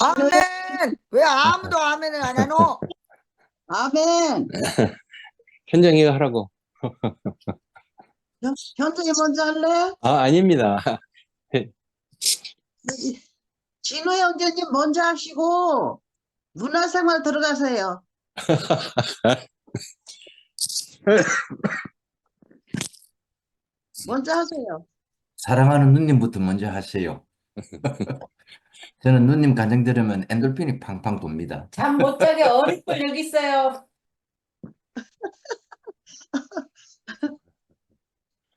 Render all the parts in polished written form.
아멘! 왜 아무도 아멘을 안 하노? 아멘. 현정이가 하라고. 현정이 먼저 할래? 아닙니다. 진호 형제님 먼저 하시고 문화생활 들어가세요. 먼저 하세요. 사랑하는 누님부터 먼저 하세요. 저는 누님 간증 들으면 엔돌핀이 팡팡 돕니다. 잠 못 자게 어리굴 여기 있어요.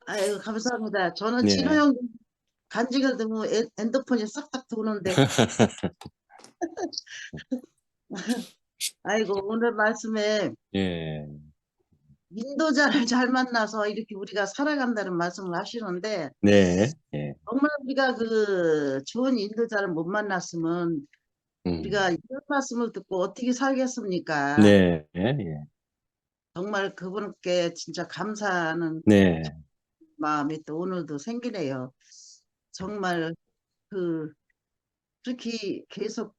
아유, 감사합니다. 저는 네. 진호 형제 간증을 들으면 핸드폰이 싹싹 도는데. 아이고, 오늘 말씀에 예. 인도자를 잘 만나서 이렇게 우리가 살아간다는 말씀을 하시는데, 네. 예. 정말 우리가 그 좋은 인도자를 못 만났으면 음. 우리가 이런 말씀을 듣고 어떻게 살겠습니까? 네. 예. 정말 그분께 진짜 감사하는 네. 마음이 또 오늘도 생기네요. 정말 그렇게 계속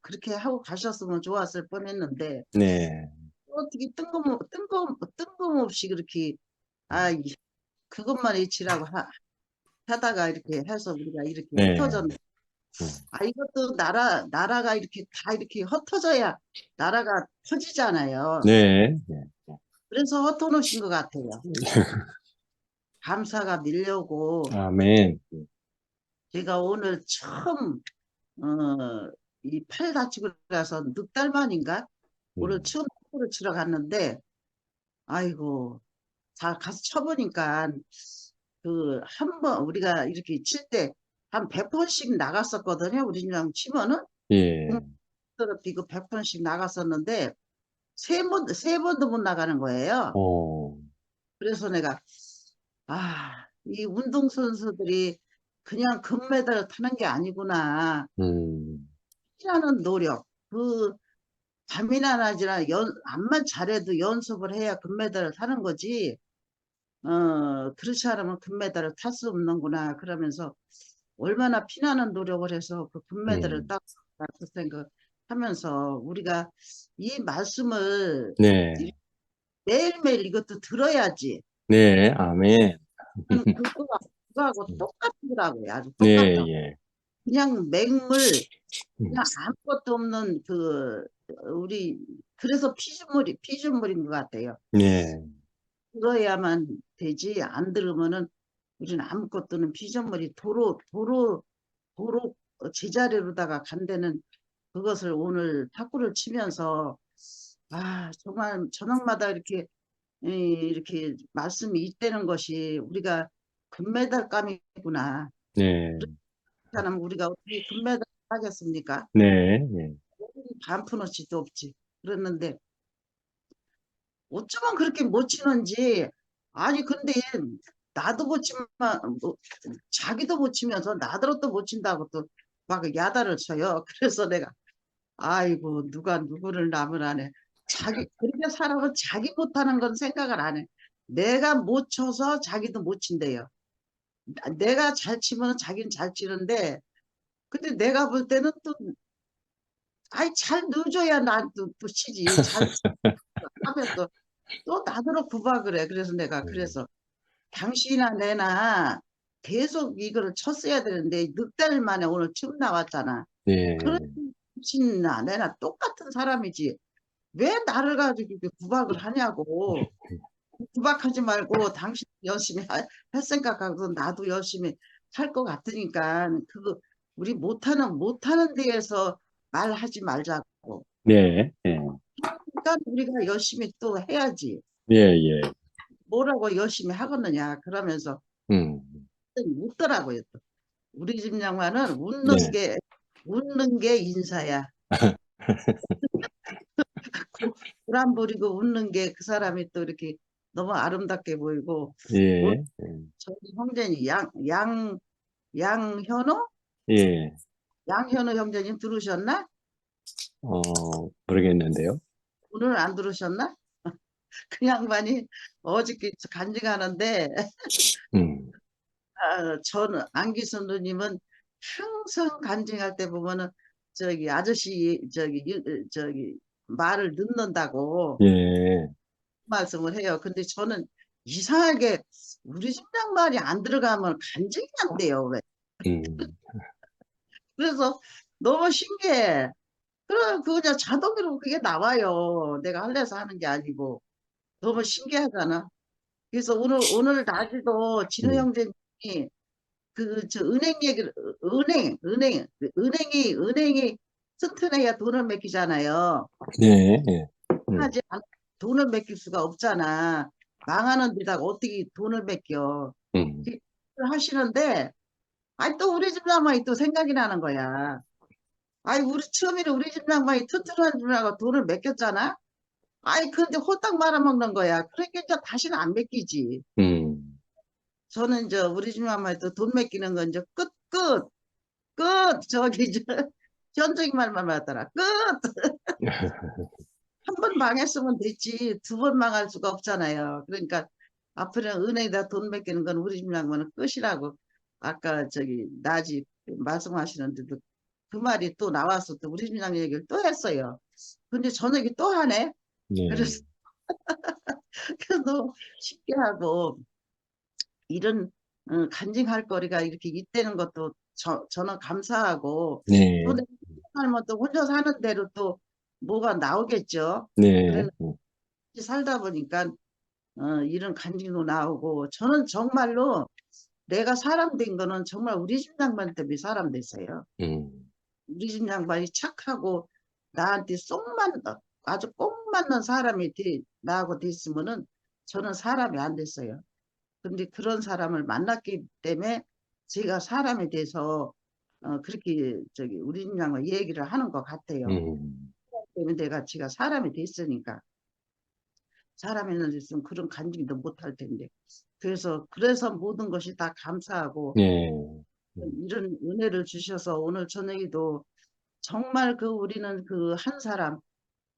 그렇게 하고 가셨으면 좋았을 뻔했는데, 네. 어떻게 뜬금없이 그렇게, 그것만 잊히라고 하다가 이렇게 해서 우리가 이렇게 네. 흩어졌네. 이것도 나라가 이렇게 다 이렇게 흩어져야 나라가 터지잖아요. 네. 네. 그래서 흩어놓으신 것 같아요. 감사가 밀려오고, 아멘. 제가 오늘 처음, 이 팔 다치고 나서 6달 만인가? 오늘 처음 탁구를 치러 갔는데, 아이고, 다 가서 쳐보니까, 한 번, 우리가 이렇게 칠 때, 한 100번씩 나갔었거든요. 우리 집랑 치면은. 예. 비고 100번씩 나갔었는데, 세 번도 못 나가는 거예요. 그래서 내가, 이 운동선수들이 그냥 금메달을 타는 게 아니구나. 하는 노력, 밤이나 낮이나 암만 잘해도 연습을 해야 금메달을 타는 거지. 그렇지 않으면 금메달을 탈 수 없는구나. 그러면서 얼마나 피나는 노력을 해서 그 금메달을 땄다 그 생각하면서 우리가 이 말씀을 네. 매일매일 이것도 들어야지. 네. 아멘. 그거하고 똑같더라고요. 아주 네. 똑같다고. 예. 그냥 맹물, 그냥 아무것도 없는 우리, 그래서 피조물인 것 같아요. 네. 그거야만 되지, 안 들으면은 우리는 아무것도 없는 피조물이 도로 제자리로다가 간다는 그것을 오늘 탁구를 치면서, 정말 저녁마다 이렇게 말씀이 있다는 것이 우리가 금메달감이구나. 네. 그렇다면 우리가 어떻게 금메달 하겠습니까? 네. 예. 반푼어치도 없지. 그랬는데 어쩌면 그렇게 못 치는지. 아니 근데 나도 못 치면 자기도 못 치면서 나더러 못 친다고 또 막 야단을 쳐요. 그래서 내가 아이고 누가 누구를 남을 안 해. 그렇게 사람은 자기 못하는 건 생각을 안 해. 내가 못 쳐서 자기도 못 친대요. 내가 잘 치면 자기는 잘 치는데, 근데 내가 볼 때는 또 잘 넣어줘야 또 치지. 잘 하면 또 나더러 구박을 해. 그래서 내가 그래서 당신이나 내나 계속 이거를 쳤어야 되는데 6달 만에 오늘 처음 나왔잖아. 네. 그런 당신이나 내나 똑같은 사람이지. 왜 나를 가지고 이렇게 구박을 하냐고. 구박하지 말고 당신 열심히 할 생각하고 나도 열심히 할 것 같으니까 우리 못하는 데에서 말하지 말자고. 네. 예. 그러니까 우리가 열심히 또 해야지. 예. 예. 뭐라고 열심히 하겠느냐 그러면서 웃더라고요. 또. 우리 집 양반은 웃는 게 인사야. 불안 부리고 웃는 게 그 사람이 또 이렇게 너무 아름답게 보이고. 예. 저희 형제님 양현호? 예. 양현호 형제님 들으셨나? 모르겠는데요. 오늘 안 들으셨나? 그 양반이 어저께 간증하는데 저는 안기순 누님은 항상 간증할 때 보면은 저기 아저씨 저기 말을 듣는다고 예, 말씀을 해요. 근데 저는 이상하게 우리 집 양말이 안 들어가면 간증이 안 돼요. 왜? 음, 그래서 너무 신기해. 그래, 그냥 자동으로 그게 나와요. 내가 할래서 하는 게 아니고. 너무 신기하잖아. 그래서 오늘 낮에도 진우 음, 형제님이 저 은행 얘기를, 은행이 튼튼해야 돈을 맡기잖아요. 네, 예, 하지 않 돈을 맡길 수가 없잖아. 망하는 데다가 어떻게 돈을 맡겨. 음, 그걸 하시는데, 아이, 또 우리 집 낭만이 또 생각이 나는 거야. 아이, 처음에는 우리 집 낭만이 튼튼한 줄알고 돈을 맡겼잖아? 아이, 근데 홀딱 말아먹는 거야. 그러니까 이제 다시는 안 맡기지. 음, 저는 이제 우리 집 낭만이 또 돈 맡기는 건 이제 끝! 저기, 현정이 말만 하더라. 끝! 한 번 망했으면 됐지. 두 번 망할 수가 없잖아요. 그러니까 앞으로는 은행에다 돈 맡기는 건 우리 집 낭만은 끝이라고. 아까 저기, 나지 말씀하시는데도 그 말이 또 나와서 또 우리 집 낭만 얘기를 또 했어요. 근데 저녁에 또 하네? 예, 그래서 너무 신기하고, 이런 간증할 거리가 이렇게 있다는 것도 저는 감사하고, 또 네, 내가 살면 또 혼자 사는 대로 또 뭐가 나오겠죠. 네, 그래 살다 보니까 이런 간증도 나오고, 저는 정말로 내가 사람 된 거는 정말 우리 집 양반 때문에 사람 됐어요. 우리 집 양반이 착하고 나한테 아주 꼭 맞는 사람이 나하고 됐으면은 저는 사람이 안 됐어요. 근데 그런 사람을 만났기 때문에 제가 사람에 대해서 그렇게 저기 우리 집 양반 얘기를 하는 것 같아요. 음, 때문에 내가 제가 사람이 됐으니까. 사람이 있으면 그런 간증도 못할 텐데. 그래서 모든 것이 다 감사하고, 네, 이런 은혜를 주셔서 오늘 저녁에도 정말 우리는 그 한 사람,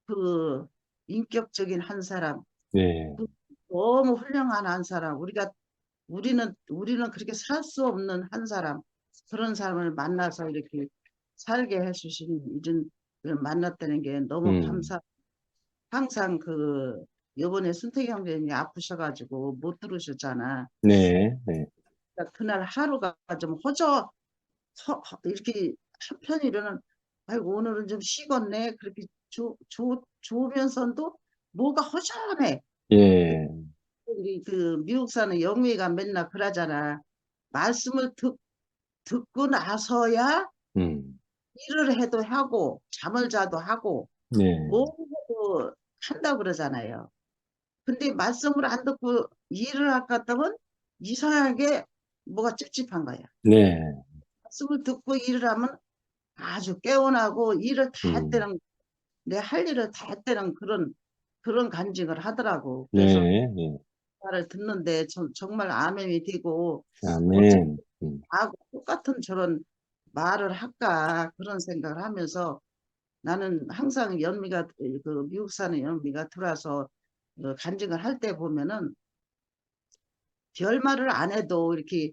그 인격적인 한 사람, 네, 그 너무 훌륭한 한 사람, 우리는 그렇게 살 수 없는 한 사람, 그런 사람을 만나서 이렇게 살게 해주신 이런 걸 만났다는 게 너무 음, 감사. 항상 요번에 순택이 형제님이 아프셔가지고 못 들으셨잖아. 네, 네, 그러니까 그날 하루가 좀 이렇게 한편으로는 아이고 오늘은 좀 쉬겠네 그렇게 좋으면서도 뭐가 허전해. 예, 우리 미국 사는 영미가 맨날 그러잖아. 말씀을 듣고 나서야 음, 일을 해도 하고 잠을 자도 하고 네, 뭐 해도 한다고 그러잖아요. 근데 말씀을 안 듣고 일을 할 것 같으면 이상하게 뭐가 찝찝한 거야. 네, 말씀을 듣고 일을 하면 아주 개운하고 일을 다 음, 했다는, 내 할 일을 다 했다는 그런 간증을 하더라고. 그래서 네, 예, 말을 듣는데 정말 아멘이 되고, 어째 아멘, 나하고 똑같은 저런 말을 할까 그런 생각을 하면서, 나는 항상 미국 사는 연미가 들어와서 간증을 할 때 보면은 별말을 안 해도 이렇게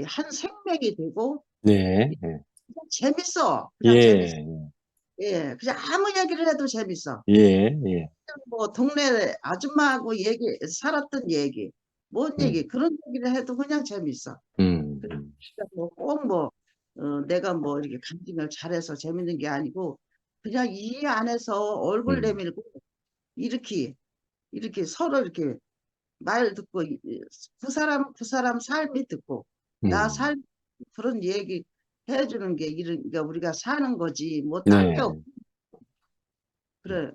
한 생맥이 되고 네, 예, 그냥 재밌어. 그냥 재밌어. 예, 예, 그냥 아무 얘기를 해도 재밌어. 예, 예, 뭐 동네 아줌마하고 살았던 얘기, 뭔 음, 얘기, 그런 얘기를 해도 그냥 재밌어. 음, 그러니까 뭐꼭뭐 내가 뭐 이렇게 간증을 잘해서 재밌는 게 아니고 그냥 이 안에서 얼굴 음, 내밀고 이렇게 서로 이렇게 말 듣고 그 사람 삶이 듣고 나 음, 삶 그런 얘기 해주는 게 그러니까 우리가 사는 거지 뭐 딴 게 네, 없.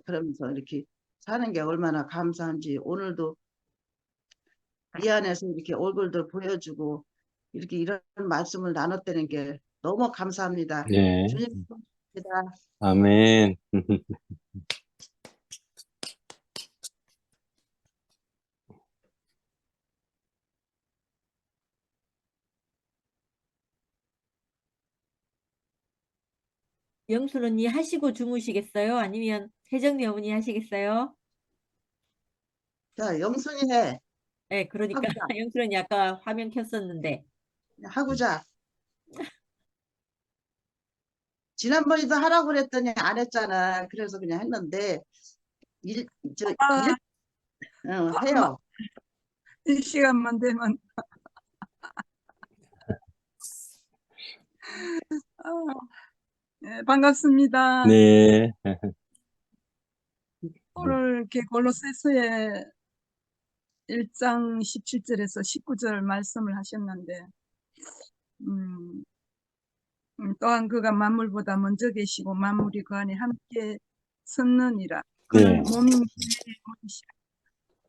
그러면서 이렇게 사는 게 얼마나 감사한지 오늘도 이 안에서 이렇게 얼굴들 보여주고 이렇게 이런 말씀을 나눴다는 게 너무 감사합니다. 네, 주님 감사합니다. 아멘. 영순 언니 하시고 주무시겠어요? 아니면 혜정이 어머니 하시겠어요? 자, 영순이 해. 네, 그러니까 하고자. 영순 언니 아까 화면 켰었는데. 하고자. 지난번에도 하라고 그랬더니 안 했잖아. 그래서 그냥 했는데 일, 저, 아, 일, 해요. 이 시간만 되면 아, 예, 반갑습니다. 네. 오늘 이렇게 골로새서의 1장 17절에서 19절 말씀을 하셨는데 음, 또한 그가 만물보다 먼저 계시고 만물이 그 안에 함께 섰느니라. 그는 네. 몸인 것이시라.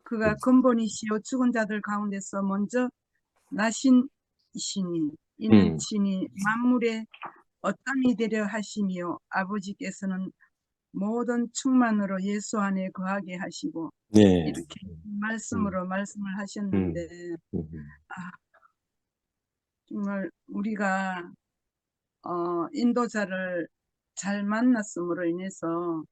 그가 근본이시요 죽은 자들 가운데서 먼저 나신이시니 이는 친히 만물의 어떠함이 되려 하시며 아버지께서는 모든 충만으로 예수 안에 거하게 하시고 네. 이렇게 말씀으로 말씀을 하셨는데 정말 우리가 인도자를 잘 만났음으로 인해서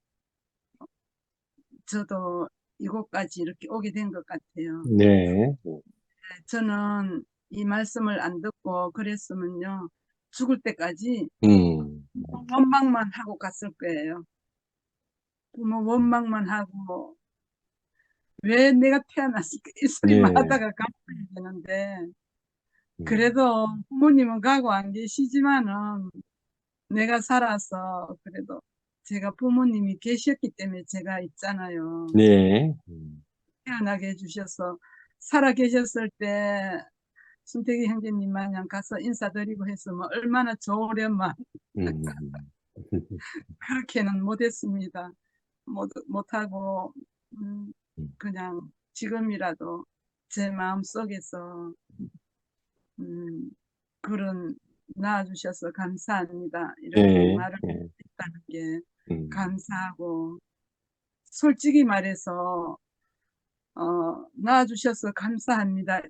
저도 이곳까지 이렇게 오게 된 것 같아요. 네. 저는 이 말씀을 안 듣고 그랬으면요 죽을 때까지 원망만 하고 갔을 거예요. 뭐 원망만 하고 왜 내가 태어났을까 이 소리만 네. 하다가 갔어야 되는데 그래도 부모님은 가고 안 계시지만은 내가 살아서 그래도 제가 부모님이 계셨기 때문에 제가 있잖아요. 네. 태어나게 해주셔서 살아 계셨을 때 순택이 형제님 마냥 가서 인사드리고 했으면 얼마나 좋으련만 그렇게는 못했습니다. 못하고 그냥 지금이라도 제 마음속에서 그런 낳아주셔서 감사합니다. 이렇게 네. 말을 네. 했다는 게 음. 감사하고 솔직히 말해서 낳아주셔서 감사합니다.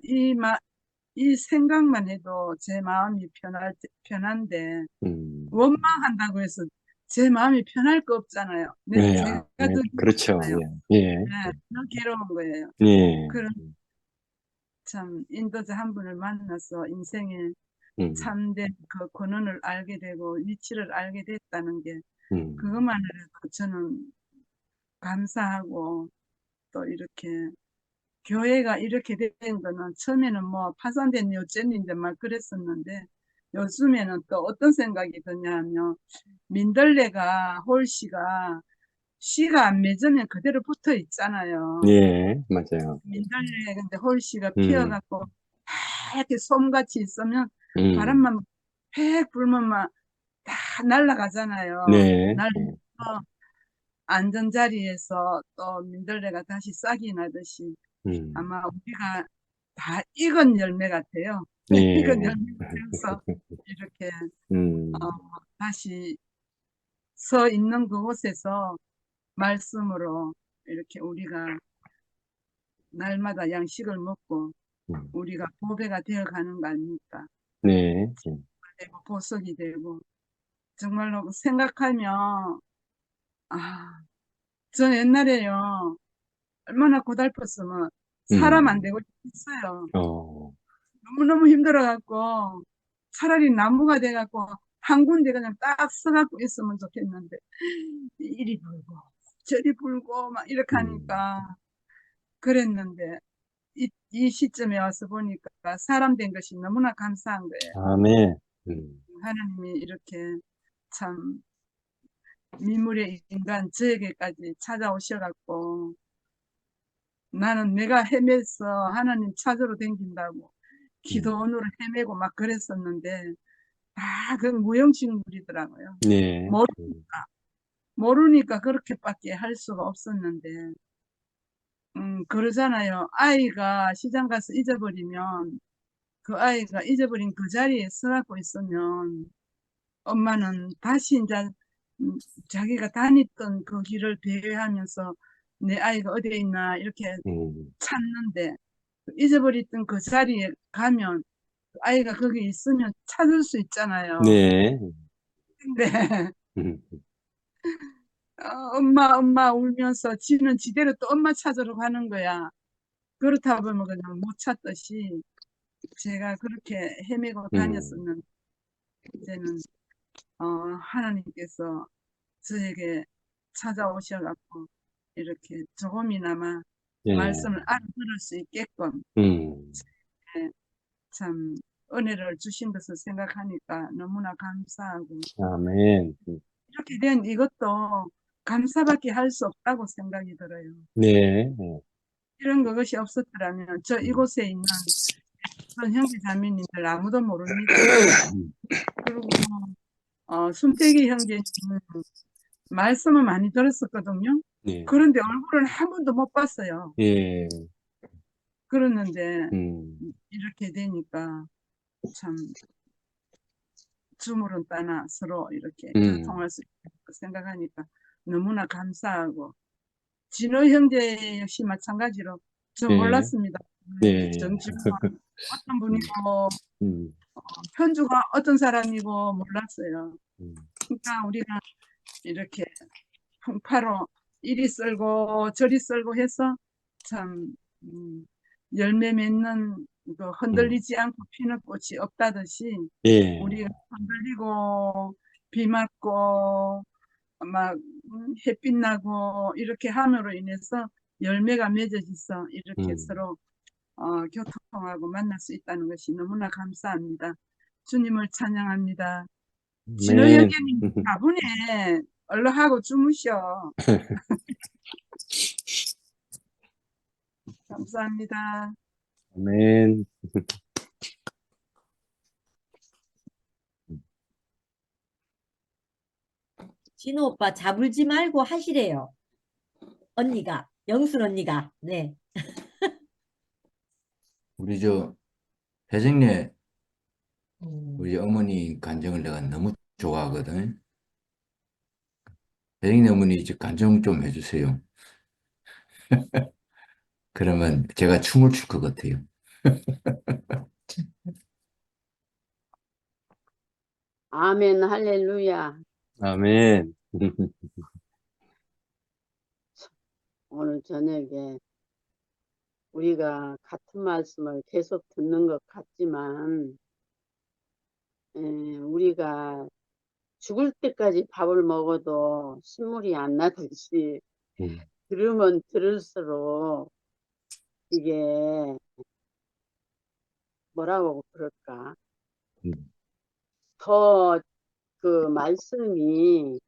이 생각만 해도 제 마음이 편한데 원망한다고 해서 제 마음이 편할 거 없잖아요. 네. 제가 네. 더 그렇죠. 괴로워요. 예. 예. 네, 더 괴로운 거예요. 예. 그런 참 인도자 한 분을 만나서 인생의 참된 그 권한을 알게 되고 위치를 알게 됐다는 게 그것만으로도 저는 감사하고 또 이렇게 교회가 이렇게 된 거는 처음에는 뭐 파산된 요즘인데 막 그랬었는데 요즘에는 또 어떤 생각이 드냐면 민들레가 홀씨가 씨가 안 맺으면 그대로 붙어 있잖아요. 예. 맞아요. 민들레 근데 홀씨가 음. 피어갖고 이렇게 솜같이 있으면 바람만 팩 불면 막 다 날아가잖아요. 네. 날아서 앉은 자리에서 또 민들레가 다시 싹이 나듯이 아마 우리가 다 익은 열매 같아요. 예. 익은 열매가 되어서 이렇게 다시 서 있는 그곳에서 말씀으로 이렇게 우리가 날마다 양식을 먹고 우리가 보배가 되어가는 거 아닙니까? 네. 되고 보석이 되고 정말로 생각하면 저 옛날에요 얼마나 고달팠으면 사람 안 되고 싶었어요. 너무너무 힘들어갖고 차라리 나무가 돼갖고 한 군데 그냥 딱 서갖고 있으면 좋겠는데 이리 불고 저리 불고 막 이렇게 하니까 그랬는데 이 시점에 와서 보니까 사람 된 것이 너무나 감사한 거예요. 아멘. 하나님이 이렇게 참 미물의 인간 저에게까지 찾아오셔갖고 나는 내가 헤매서 하나님 찾으러 댕긴다고 기도원으로 헤매고 막 그랬었는데 다 그 무용식물이더라고요. 네. 모르니까 그렇게밖에 할 수가 없었는데 그러잖아요. 아이가 시장 가서 잊어버리면 그 아이가 잊어버린 그 자리에 서갖고 있으면 엄마는 다시 이제 자기가 다녔던 그 길을 배회하면서 내 아이가 어디에 있나 이렇게 찾는데 잊어버렸던 그 자리에 가면 그 아이가 거기 있으면 찾을 수 있잖아요. 네. 근데 엄마 울면서 지는 지대로 또 엄마 찾으러 가는 거야. 그렇다 보면 그냥 못 찾듯이 제가 그렇게 헤매고 다녔었는데 이제는 하나님께서 저에게 찾아오셔갖고 이렇게 조금이나마 예. 말씀을 알아들을 수 있게끔 음. 예, 참 은혜를 주신 것을 생각하니까 너무나 감사하고 아멘. 이렇게 된 이것도 감사밖에 할 수 없다고 생각이 들어요. 네. 네. 이런 것이 없었더라면 저 이곳에 있는 그런 형제 자매님들 아무도 모릅니다. 그리고 순택이 형제는 말씀을 많이 들었었거든요. 네. 그런데 얼굴은 한 번도 못 봤어요. 예. 그랬는데 음. 이렇게 되니까 참 주물은 따나 서로 이렇게 교통할 수 있다고 생각하니까 너무나 감사하고 진호 형제 역시 마찬가지로 저 네. 몰랐습니다. 네. 정치가 어떤 분이고 음. 현주가 어떤 사람이고 몰랐어요. 음. 그러니까 우리가 이렇게 풍파로 이리 썰고 저리 썰고 해서 참 열매 맺는 그 흔들리지 않고 피는 꽃이 없다듯이 예. 우리가 흔들리고 비 맞고 막 햇빛 나고 이렇게 함으로 인해서 열매가 맺어져서 이렇게 서로 교통하고 만날 수 있다는 것이 너무나 감사합니다. 주님을 찬양합니다. 진호 아멘. 형제님 가분해 얼른 하고 주무셔. 감사합니다. 아멘. 진호 오빠 잡을지 말고 하시래요. 언니가, 영순 언니가. 네. 우리 혜정네 우리 어머니 간증을 내가 너무 좋아하거든. 혜정네 어머니 이제 간증 좀 해주세요. 그러면 제가 춤을 출 것 같아요. 아멘, 할렐루야. 아멘. 오늘 저녁에 우리가 같은 말씀을 계속 듣는 것 같지만, 우리가 죽을 때까지 밥을 먹어도 신물이 안 나듯이 들으면 들을수록 이게 뭐라고 그럴까? 더 그 말씀이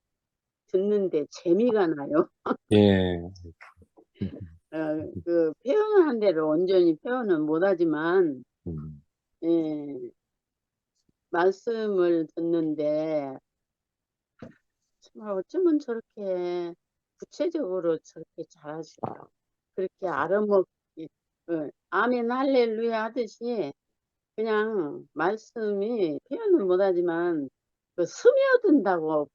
듣는데 재미가 나요. 예. 그 표현한 대로 온전히 표현은 못하지만 말씀을 듣는데 정말 어쩌면 저렇게 구체적으로 저렇게 잘하실까? 그렇게 알아먹기 아멘 할렐루야 하듯이 그냥 말씀이 표현은 못하지만 그 스며든다고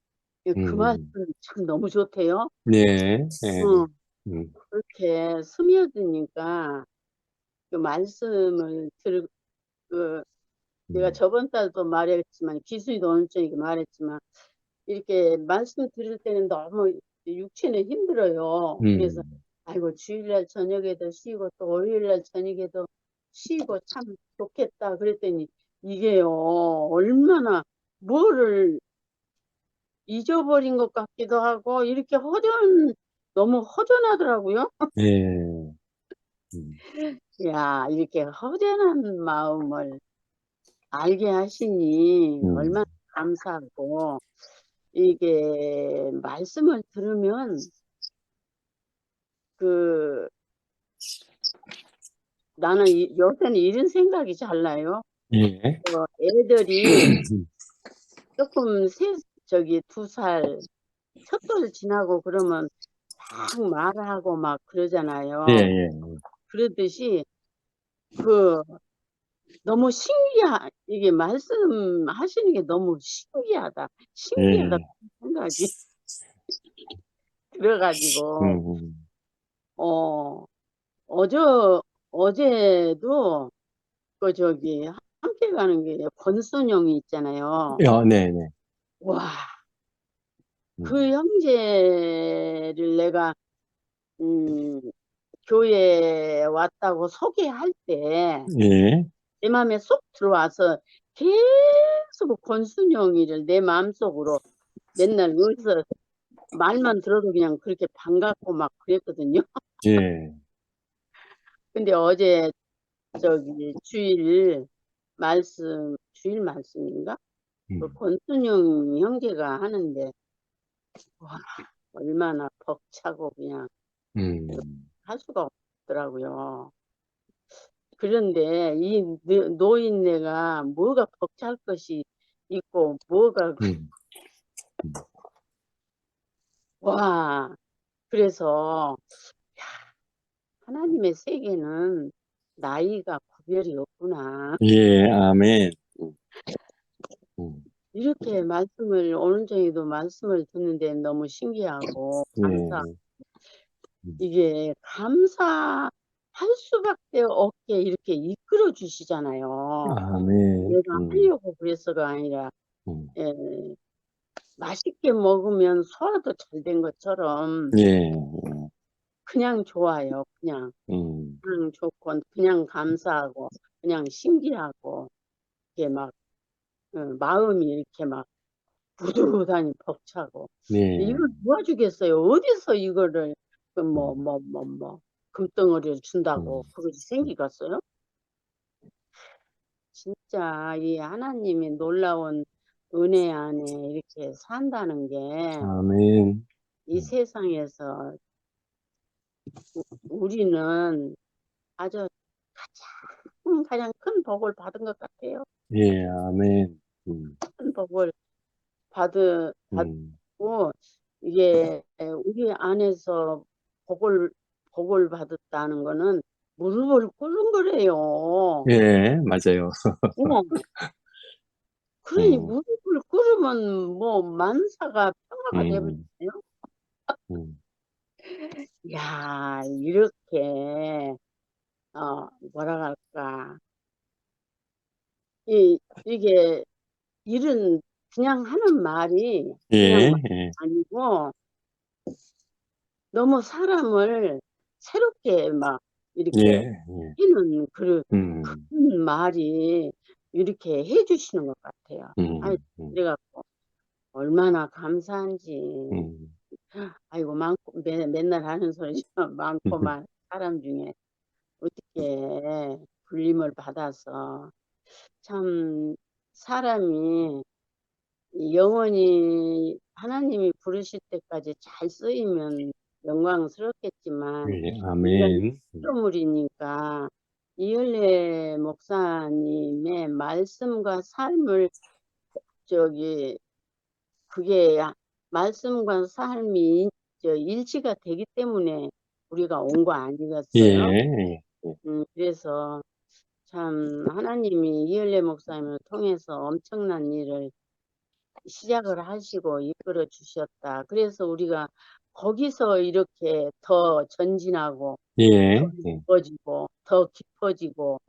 그 말씀 참 너무 좋대요. 네. 예. 그렇게 스며드니까 그 말씀을 내가 저번 달도 말했지만 기순이도 오늘 저녁에 말했지만 이렇게 말씀 들을 때는 너무 육체는 힘들어요. 그래서 아이고 주일날 저녁에도 쉬고 또 월요일날 저녁에도 쉬고 참 좋겠다 그랬더니 이게요 얼마나 뭐를 잊어버린 것 같기도 하고 이렇게 너무 허전하더라고요. 예. 야, 이렇게 허전한 마음을 알게 하시니 얼마나 감사하고 이게 말씀을 들으면 나는 요새는 이런 생각이 잘 나요. 예. 애들이 조금 2살 첫 돌 지나고 그러면 막 말하고 막 그러잖아요. 예, 예. 그러듯이 너무 이게 말씀하시는 게 너무 신기하다 생각이 들어가지고 어제도 함께 가는 게 권순영이 있잖아요. 네, 네. 와, 그 형제를 내가 교회에 왔다고 소개할 때 내 예. 마음에 쏙 들어와서 계속 권순영이를 내 마음속으로 맨날 어디서 말만 들어도 그냥 그렇게 반갑고 막 그랬거든요. 예. 근데 어제 저기 주일 말씀인가? 그 음. 권순영 형제가 하는데 와 얼마나 벅차고 그냥 음. 할 수가 없더라고요. 그런데 이 노인네가 뭐가 벅찰 것이 있고 뭐가 음. 와 그래서 야, 하나님의 세계는 나이가 구별이 없구나. 예, 아멘. 음. 이렇게 말씀을 오늘 저희도 말씀을 듣는데 너무 신기하고 감사. 예. 이게 감사할 수밖에 없게 이렇게 이끌어 주시잖아요. 아멘. 내가 하려고 그래서가 아니라 음. 예, 맛있게 먹으면 소화도 잘 된 것처럼 예. 그냥 좋아요. 그냥 좋고 그냥 감사하고 그냥 신기하고 이게 막 마음이 이렇게 막 부들하니 벅차고 예. 이걸 누가 주겠어요? 어디서 이거를 금덩어리를 준다고 그것이 생기겠어요? 진짜 이 하나님의 놀라운 은혜 안에 이렇게 산다는 게 아멘. 이 세상에서 우리는 아주 가장 큰 복을 받은 것 같아요. 예, 아멘. 큰 복을 받고 이게 우리 안에서 복을 받았다는 거는 무릎을 꿇는 거래요. 예, 맞아요. 어머, 그러니 무릎을 꿇으면 뭐 만사가 평화가 되버리네요. 야, 이렇게 뭐라 할까 이게 일은 그냥 하는 말이 예, 그냥 아니고 너무 사람을 새롭게 막 이렇게 하는 그런 말이 이렇게 해주시는 것 같아요. 아이, 그래갖고 얼마나 감사한지. 아이고 맨날 하는 소리지만 많고만 사람 중에 어떻게 불림을 받아서 참 사람이 영원히 하나님이 부르실 때까지 잘 쓰이면 영광스럽겠지만 예, 인간이 아멘. 피조물이니까 이열래 목사님의 말씀과 삶을 그게 말씀과 삶이 일치가 되기 때문에 우리가 온 거 아니겠어요? 예, 그래서 참 하나님이 이열래 목사님을 통해서 엄청난 일을 시작을 하시고 이끌어 주셨다. 그래서 우리가 거기서 이렇게 더 전진하고 더 깊어지고 더 깊어지고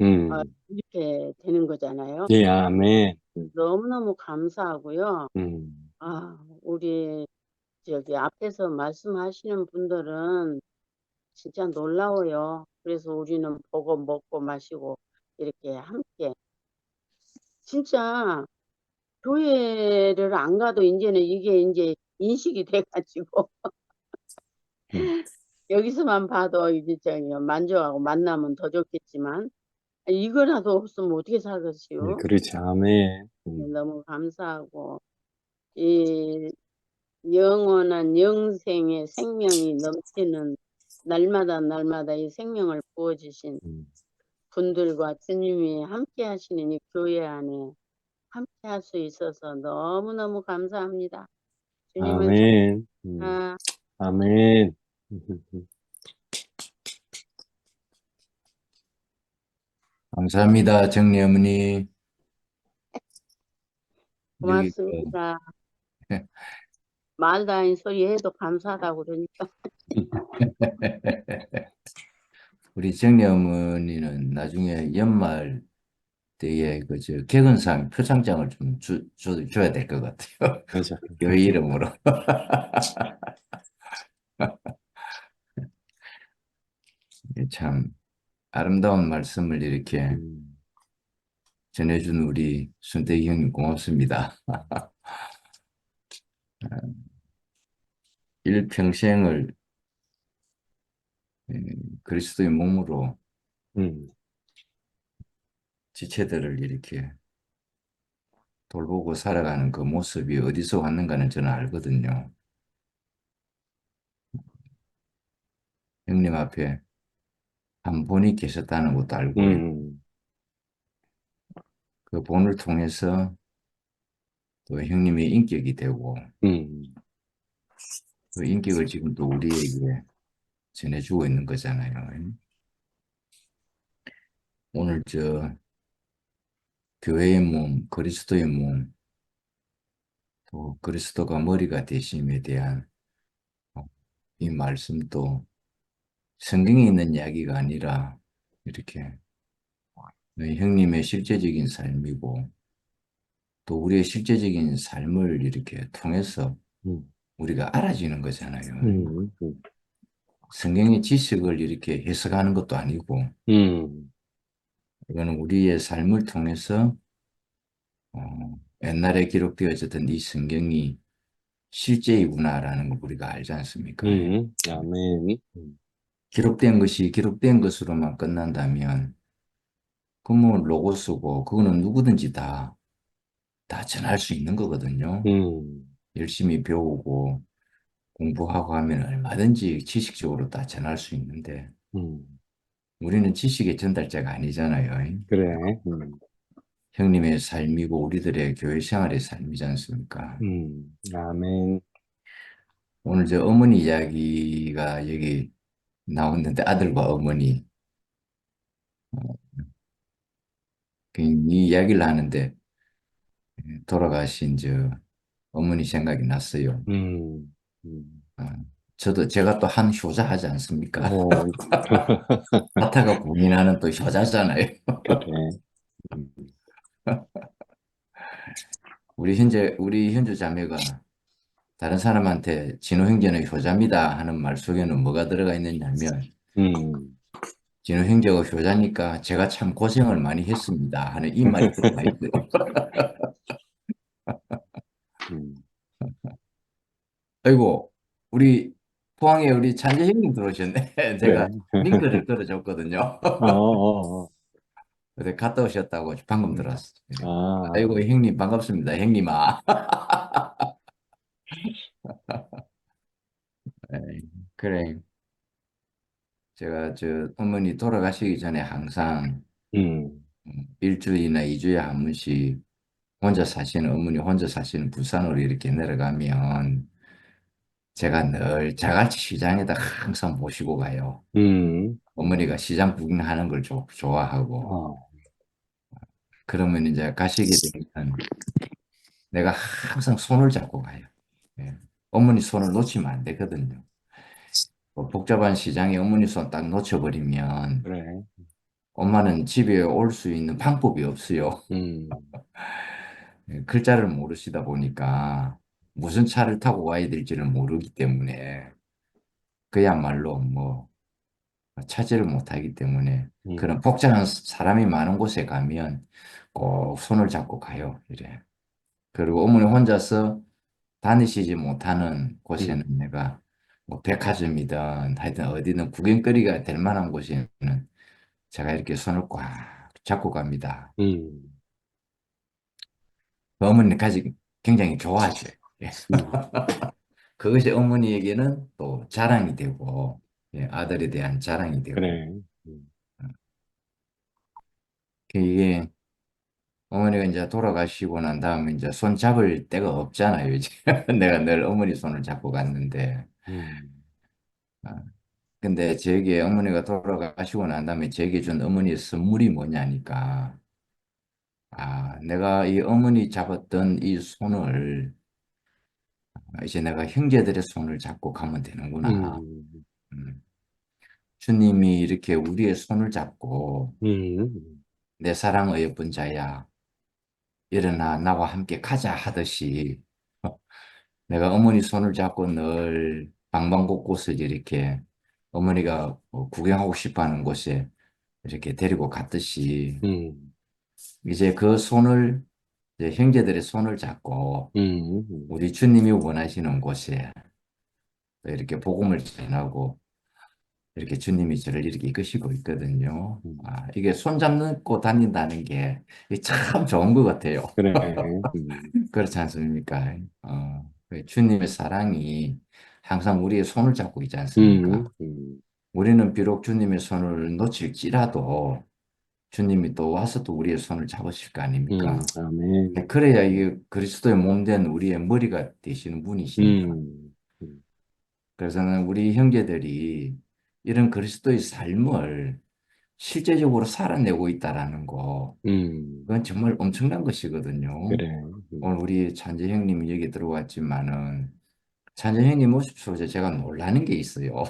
이렇게 되는 거잖아요. 예, 아멘. 너무너무 감사하고요. 우리 앞에서 말씀하시는 분들은 진짜 놀라워요. 그래서 우리는 보고 먹고 마시고 이렇게 함께 진짜 교회를 안 가도 이제는 이게 이제 인식이 돼가지고 여기서만 봐도 이제 만족하고 만나면 더 좋겠지만 이거라도 없으면 어떻게 살겠어요? 그렇지, 아멘. 너무 감사하고 이 영원한 영생의 생명이 넘치는 날마다 이 생명을 부어주신 분들과 주님이 함께 하시는 이 교회 안에 함께 할 수 있어서 너무너무 감사합니다. 주님을 아멘. 아멘. 감사합니다, 정리 어머니. 고맙습니다. 말도 아닌 소리 해도 감사하다고 그러니까. 우리 정리 어머니는 나중에 연말 때에 개근상 표창장을 좀 줘야 될 것 같아요. 그렇죠. 교회 이름으로. 참 아름다운 말씀을 이렇게 전해준 우리 순택이 형님 고맙습니다. 일평생을 그리스도의 몸으로 지체들을 이렇게 돌보고 살아가는 그 모습이 어디서 왔는가는 저는 알거든요. 형님 앞에 한 분이 계셨다는 것도 알고 그 본을 통해서 또 형님의 인격이 되고 그 인격을 지금 또 우리에게 전해주고 있는 거잖아요. 오늘 교회의 몸, 그리스도의 몸, 또 그리스도가 머리가 되심에 대한 이 말씀도 성경에 있는 이야기가 아니라 이렇게 형님의 실제적인 삶이고 또 우리의 실제적인 삶을 이렇게 통해서 우리가 알아지는 거잖아요. 성경의 지식을 이렇게 해석하는 것도 아니고 이거는 우리의 삶을 통해서 옛날에 기록되어졌던 이 성경이 실제이구나라는 걸 우리가 알지 않습니까? 아멘. 기록된 것이 기록된 것으로만 끝난다면 그뭐 로고스고 그거는 누구든지 다 전할 수 있는 거거든요. 열심히 배우고 공부하고 하면 얼마든지 지식적으로 다 전할 수 있는데 우리는 지식의 전달자가 아니잖아요. 그래. 형님의 삶이고 우리들의 교회 생활의 삶이지 않습니까? 아멘. 오늘 어머니 이야기가 여기 나왔는데 아들과 어머니 이 이야기를 하는데 돌아가신 어머니 생각이 났어요. 제가 또 한 효자 하지 않습니까? 사타가 공인하는 또 효자잖아요. 그래. 우리 현주 자매가 다른 사람한테 진호 형제는 효자입니다 하는 말 속에는 뭐가 들어가 있느냐면 진호 형제가 효자니까 제가 참 고생을 많이 했습니다 하는 이 말이 들어가 있어요. 아이고 우리 포항에 우리 찬재 형님 들어오셨네. 제가 링크를 걸어줬거든요. 근데 갔다 오셨다고 방금 들었어요. 아이고 형님 반갑습니다. 형님아. 그래. 제가 어머니 돌아가시기 전에 항상 일주일이나 2주에 한 번씩 어머니 혼자 사시는 부산으로 이렇게 내려가면 제가 늘 자갈치 시장에다 항상 모시고 가요. 어머니가 시장 구경하는 걸 좋아하고 그러면 이제 가시게 되면 내가 항상 손을 잡고 가요. 예. 어머니 손을 놓치면 안 되거든요. 복잡한 시장에 어머니 손 딱 놓쳐버리면 그래. 엄마는 집에 올 수 있는 방법이 없어요. 글자를 모르시다 보니까 무슨 차를 타고 와야 될지를 모르기 때문에 그야말로 뭐 차지를 못하기 때문에 그런 복잡한 사람이 많은 곳에 가면 꼭 손을 잡고 가요. 이래. 그리고 어머니 혼자서 다니시지 못하는 곳에는 내가 뭐 백화점이든 하여튼 어디든 구경거리가 될 만한 곳에는 제가 이렇게 손을 꽉 잡고 갑니다. 어머니까지 굉장히 좋아하셔요. 예. 그것이 어머니에게는 또 자랑이 되고 예, 아들에 대한 자랑이 되고 그래. 이게 어머니가 이제 돌아가시고 난 다음에 이제 손 잡을 데가 없잖아요. 이제 내가 늘 어머니 손을 잡고 갔는데 근데 제게 어머니가 돌아가시고 난 다음에 제게 준 어머니의 선물이 뭐냐니까 내가 이 어머니 잡았던 이 손을 이제 내가 형제들의 손을 잡고 가면 되는구나. 주님이 이렇게 우리의 손을 잡고 내 사랑 어여쁜 자야 일어나 나와 함께 가자 하듯이 내가 어머니 손을 잡고 늘 방방곡곡을 이렇게 어머니가 구경하고 싶어 하는 곳에 이렇게 데리고 갔듯이 이제 그 손을, 이제 형제들의 손을 잡고 음, 우리 주님이 원하시는 곳에 이렇게 복음을 전하고 이렇게 주님이 저를 이렇게 이끄시고 있거든요. 이게 손잡고 다닌다는 게 참 좋은 것 같아요. 그래. 그렇지 않습니까? 그 주님의 사랑이 항상 우리의 손을 잡고 있지 않습니까? 우리는 비록 주님의 손을 놓칠지라도 주님이 또 와서 또 우리의 손을 잡으실 거 아닙니까? 아멘. 그래야 이게 그리스도의 몸 된 우리의 머리가 되시는 분이시니까. 그래서는 우리 형제들이 이런 그리스도의 삶을 실제적으로 살아내고 있다라는 거, 그건 정말 엄청난 것이거든요. 그래. 오늘 우리 찬재 형님이 여기 들어왔지만은 찬재 형님 모습 속에서 제가 놀라는 게 있어요.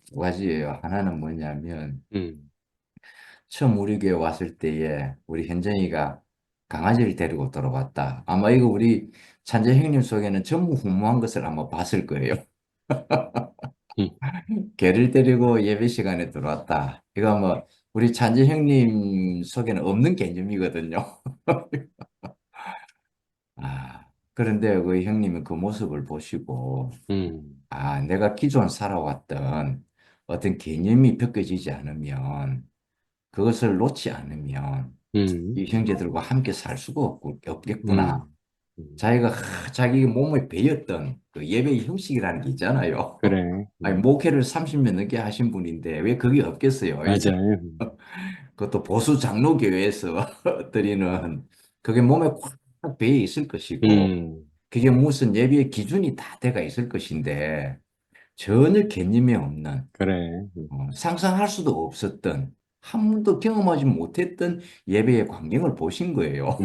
두 가지예요. 하나는 뭐냐면 처음 우리 교회 왔을 때에 우리 현정이가 강아지를 데리고 들어왔다. 아마 이거 우리 찬재 형님 속에는 전무후무한 것을 아마 봤을 거예요. 개를 데리고 예배 시간에 들어왔다. 이거 뭐 우리 찬재 형님 속에는 없는 개념이거든요. 그런데 그 형님이 그 모습을 보시고 내가 기존 살아왔던 어떤 개념이 벗겨지지 않으면 그것을 놓지 않으면 이 형제들과 함께 살 수가 없겠구나. 자기가 자기 몸에 배였던 그 예배의 형식이라는 게 있잖아요. 그래. 아니, 목회를 30년 넘게 하신 분인데 왜 그게 없겠어요? 맞아요. 그것도 보수 장로교회에서 드리는 그게 몸에 꽉 배어 있을 것이고 그게 무슨 예배의 기준이 다 돼가 있을 것인데 전혀 개념이 없는 그래. 상상할 수도 없었던 한 번도 경험하지 못했던 예배의 광경을 보신 거예요.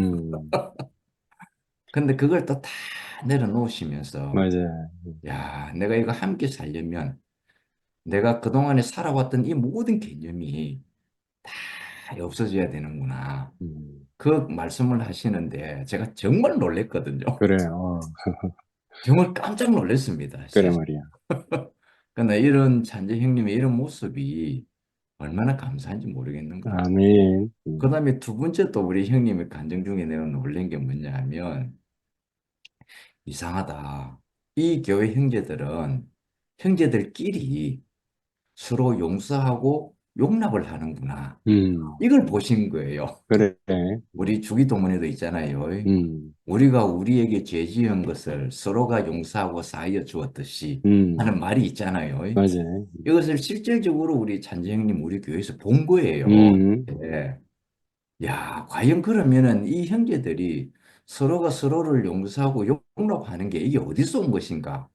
근데 그걸 또 다 내려놓으시면서 맞아요. 야, 내가 이거 함께 살려면 내가 그동안에 살아왔던 이 모든 개념이 다 없어져야 되는구나. 그 말씀을 하시는데 제가 정말 놀랬거든요. 그래. 정말 깜짝 놀랐습니다. 그래 말이야. 근데 이런 찬재 형님의 이런 모습이 얼마나 감사한지 모르겠는 거예요. 아멘. 그 다음에 두 번째 또 우리 형님의 간증 중에 내가 놀란 게 뭐냐 하면 이상하다. 이 교회 형제들은 형제들끼리 서로 용서하고 용납을 하는구나. 이걸 보신 거예요. 그래. 우리 주기도문에도 있잖아요. 음. 우리가 우리에게 죄 지은 것을 서로가 용서하고 사하여 주었듯이 하는 말이 있잖아요. 맞아요. 이것을 실질적으로 우리 찬재 형님 우리 교회에서 본 거예요. 예. 야, 과연 그러면은 이 형제들이 서로가 서로를 용서하고 용납하는 게 이게 어디서 온 것인가?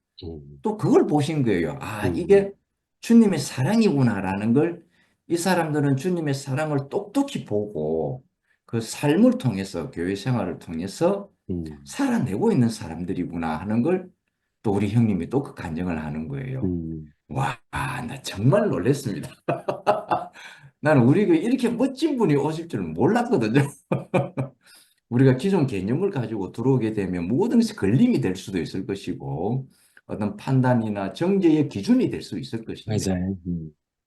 또 그걸 보신 거예요. 이게 주님의 사랑이구나라는 걸 이 사람들은 주님의 사랑을 똑똑히 보고 그 삶을 통해서 교회 생활을 통해서 살아내고 있는 사람들이구나 하는 걸 또 우리 형님이 또 그 간증을 하는 거예요. 와, 나 정말 놀랐습니다. 나는 우리가 이렇게 멋진 분이 오실 줄은 몰랐거든요. 우리가 기존 개념을 가지고 들어오게 되면 모든 것이 걸림이 될 수도 있을 것이고 어떤 판단이나 정죄의 기준이 될 수 있을 것인데 맞아요.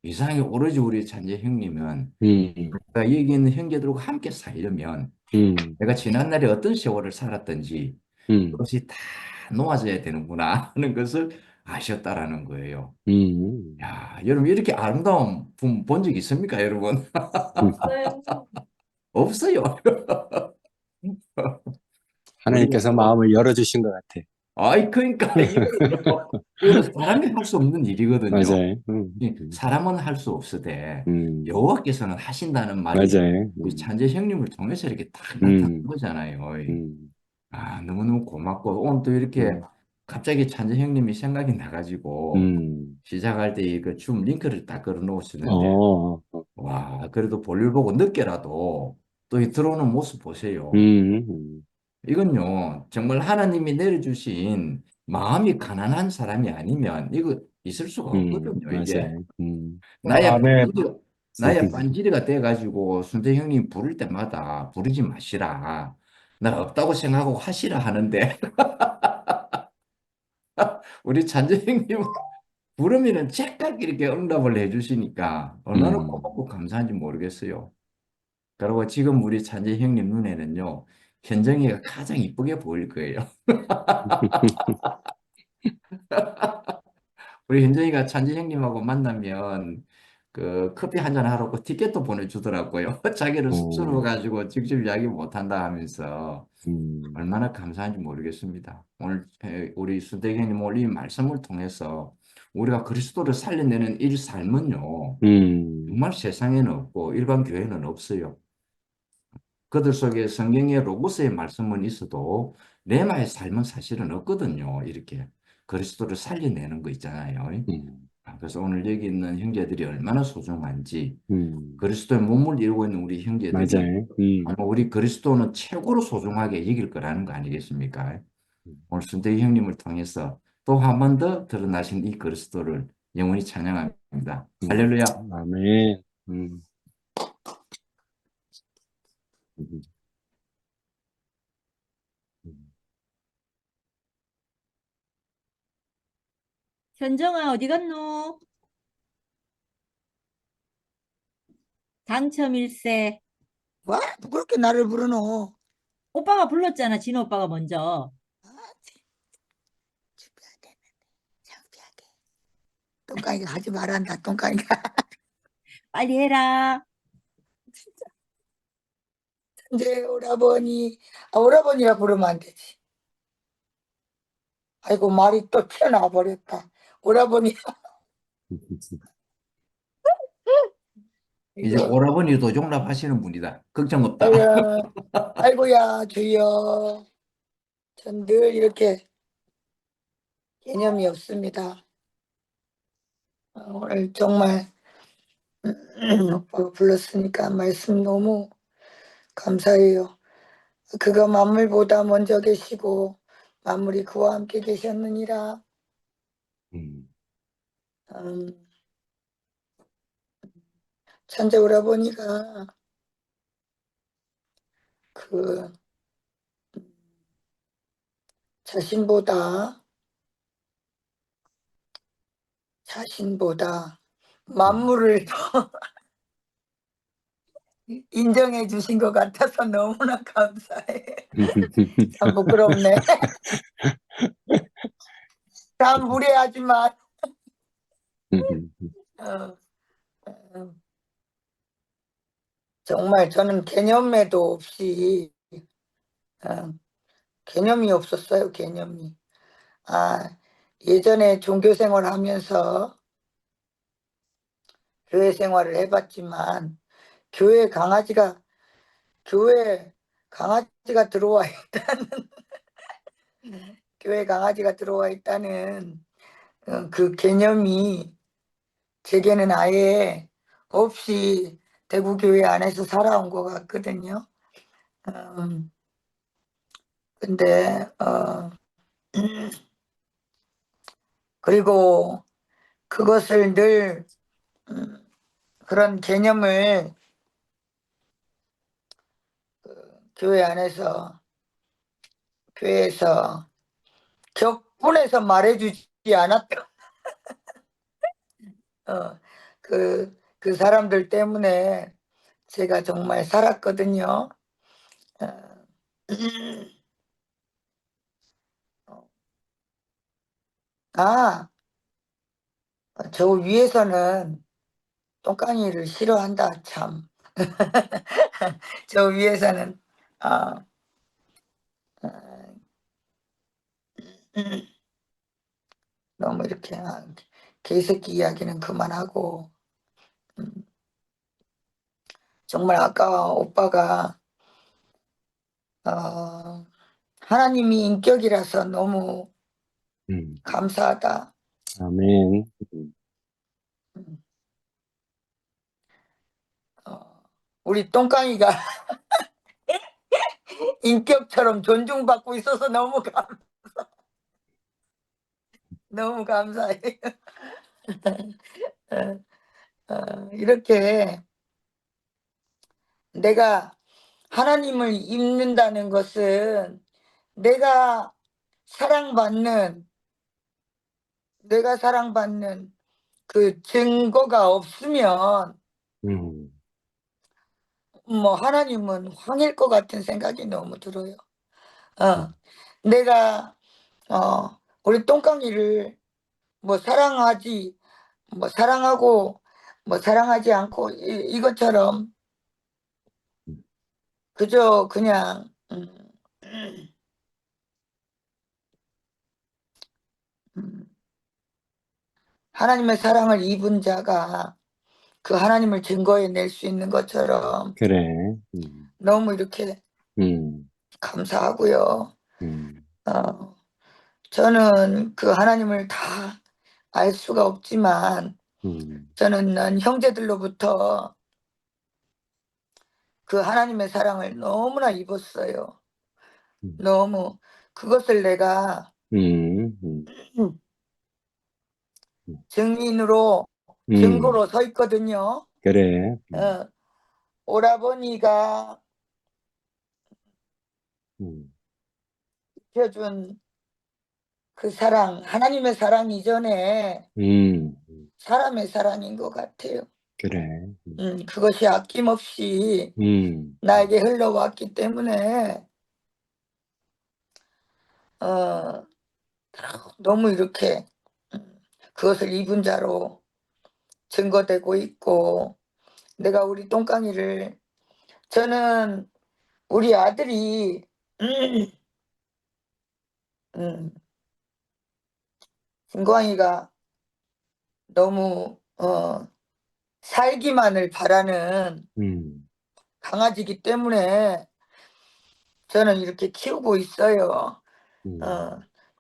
이상하게 오로지 우리 찬재 형님은 내가 여기 있는 형제들과 함께 살려면 내가 지난날에 어떤 세월을 살았든지 그것이 다 놓아져야 되는구나 하는 것을 아셨다라는 거예요. 야, 여러분 이렇게 아름다운 분 본 적 있습니까, 여러분? 없어요. 하나님께서 마음을 열어주신 것 같아. 그러니까 이거 사람이 할 수 없는 일이거든요. 맞아요. 사람은 할 수 없으되 여호와께서는 하신다는 말이 맞아요. 우리 찬재 형님을 통해서 이렇게 딱 나타난 거잖아요. 너무너무 고맙고 오늘 또 이렇게 갑자기 찬재 형님이 생각이 나가지고 시작할 때 그 줌 링크를 딱 걸어 놓으시는데 와, 그래도 볼일 보고 늦게라도 또 이 들어오는 모습 보세요. 이건요, 정말 하나님이 내려주신 마음이 가난한 사람이 아니면 이거 있을 수가 없거든요, 이게. 맞아요. 나야 빤지리가 돼가지고 순대 형님 부를 때마다 부르지 마시라. 나 없다고 생각하고 하시라 하는데 우리 찬재 형님 부르면은 즉각 이렇게 응답을 해주시니까 얼마나 음. 고맙고 감사한지 모르겠어요. 그리고 지금 우리 찬재 형님 눈에는요, 현정이가 가장 이쁘게 보일 거예요. 우리 현정이가 찬재 형님하고 만나면 그 커피 한 잔 하라고 티켓도 보내주더라고요. 자기는 어, 쑥스러워가지고 직접 이야기 못한다 하면서 음, 얼마나 감사한지 모르겠습니다. 오늘 우리 수대경님 오늘 이 말씀을 통해서 우리가 그리스도를 살려내는 이 삶은요, 음, 정말 세상에는 없고 일반 교회는 없어요. 그들 속에 성경의 로고스의 말씀은 있어도 레마의 삶은 사실은 없거든요. 이렇게 그리스도를 살려내는 거 있잖아요. 음, 그래서 오늘 여기 있는 형제들이 얼마나 소중한지 음, 그리스도의 몸을 이루고 있는 우리 형제들이 맞아요. 아마 우리 그리스도는 최고로 소중하게 여길 거라는 거 아니겠습니까? 오늘 순대희 형님을 통해서 또 한 번 더 드러나신 이 그리스도를 영원히 찬양합니다. 할렐루야. 아멘. 음, 음, 음. 현정아, 어디 갔노? 당첨일세. 와, 그렇게 나를 부르노? 오빠가 불렀잖아, 진호 오빠가 먼저. 아, 준비해야 되는데, 창피하게. 똥강이가 하지 말란다, 똥강이가. 빨리 해라. 이제 오라버니, 오라버니라 부르면 안 되지. 아이고, 말이 또 튀어나와 버렸다. 오라버니, 이제 이거, 오라버니도 용납하시는 분이다. 걱정 없다. 아이고, 아이고야, 주여. 전 늘 이렇게 개념이 없습니다. 오늘 정말 오빠가 불렀으니까 말씀 너무 감사해요. 그가 만물보다 먼저 계시고 만물이 그와 함께 계셨느니라. 음, 음, 천재 오라버니가 그 자신보다 만물을 인정해 주신 것 같아서 너무나 감사해. 참 부끄럽네. 참 무례하지만 어, 어, 정말 저는 개념에도 없이 개념이 없었어요. 개념이. 예전에 종교 생활하면서 교회 생활을 해봤지만 교회 강아지가 들어와 있다는 교회 강아지가 들어와 있다는 그 개념이 제게는 아예 없이 대구 교회 안에서 살아온 것 같거든요. 근데 그리고 그것을 늘 그런 개념을 교회 안에서 교회에서 격분해서 말해주지 않았던 그 사람들 때문에 제가 정말 살았거든요. 저 위에서는 똥강이를 싫어한다, 참. 저 위에서는, 아, 너무 이렇게, 개새끼 이야기는 그만하고, 정말 아까 오빠가, 하나님이 인격이라서 너무 감사하다. 아멘. 우리 똥강이가 인격처럼 존중받고 있어서 너무 감사해요. 이렇게 내가 하나님을 입는다는 것은 내가 사랑받는 내가 사랑받는 그 증거가 없으면 뭐 하나님은 황일 것 같은 생각이 너무 들어요. 내가 우리 똥강이를 뭐 사랑하지 뭐 사랑하고 뭐 사랑하지 않고 이것처럼 그저 그냥 하나님의 사랑을 입은 자가 그 하나님을 증거해 낼 수 있는 것처럼 그래. 너무 이렇게 감사하고요. 저는 그 하나님을 다 알 수가 없지만 저는 형제들로부터 그 하나님의 사랑을 너무나 입었어요. 너무 그것을 내가 증인으로 증거로 서 있거든요. 그래. 오라버니가 펴준 그 사랑, 하나님의 사랑 이전에 사람의 사랑인 것 같아요. 그래. 그것이 아낌없이 나에게 흘러왔기 때문에 너무 이렇게 그것을 입은 자로 증거되고 있고, 내가 우리 똥강이를, 저는 우리 아들이 김광희가 너무 살기만을 바라는 강아지이기 때문에 저는 이렇게 키우고 있어요.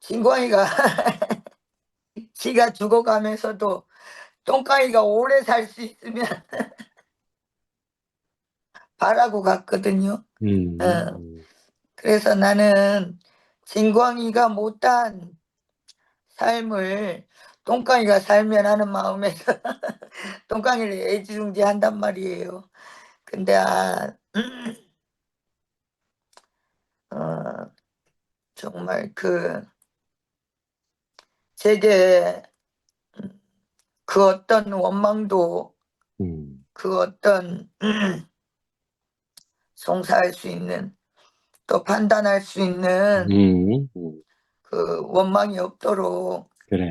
진광이가 지가 죽어가면서도 똥강이가 오래 살 수 있으면 바라고 갔거든요. 그래서 나는 진광이가 못한 삶을 똥강이가 살면 하는 마음에서 똥강이를 애지중지한단 말이에요. 근데 정말 제게 그 어떤 원망도 그 어떤 송사할 수 있는 또 판단할 수 있는 그 원망이 없도록 그래.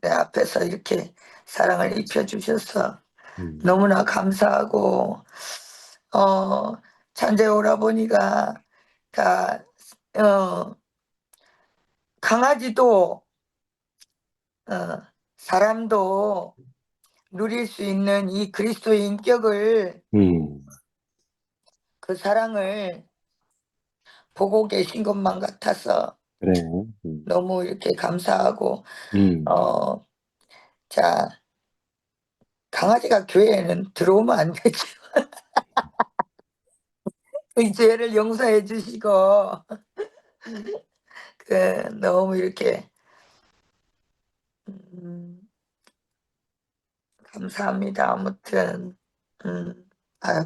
내 앞에서 이렇게 사랑을 입혀주셔서 너무나 감사하고 찬재 오라버니가 강아지도 사람도 누릴 수 있는 이 그리스도의 인격을 그 사랑을 보고 계신 것만 같아서 그래. 너무 이렇게 감사하고 자, 강아지가 교회에는 들어오면 안 되죠. 이 죄를 용서해 주시고 너무 이렇게 감사합니다. 아무튼 아유,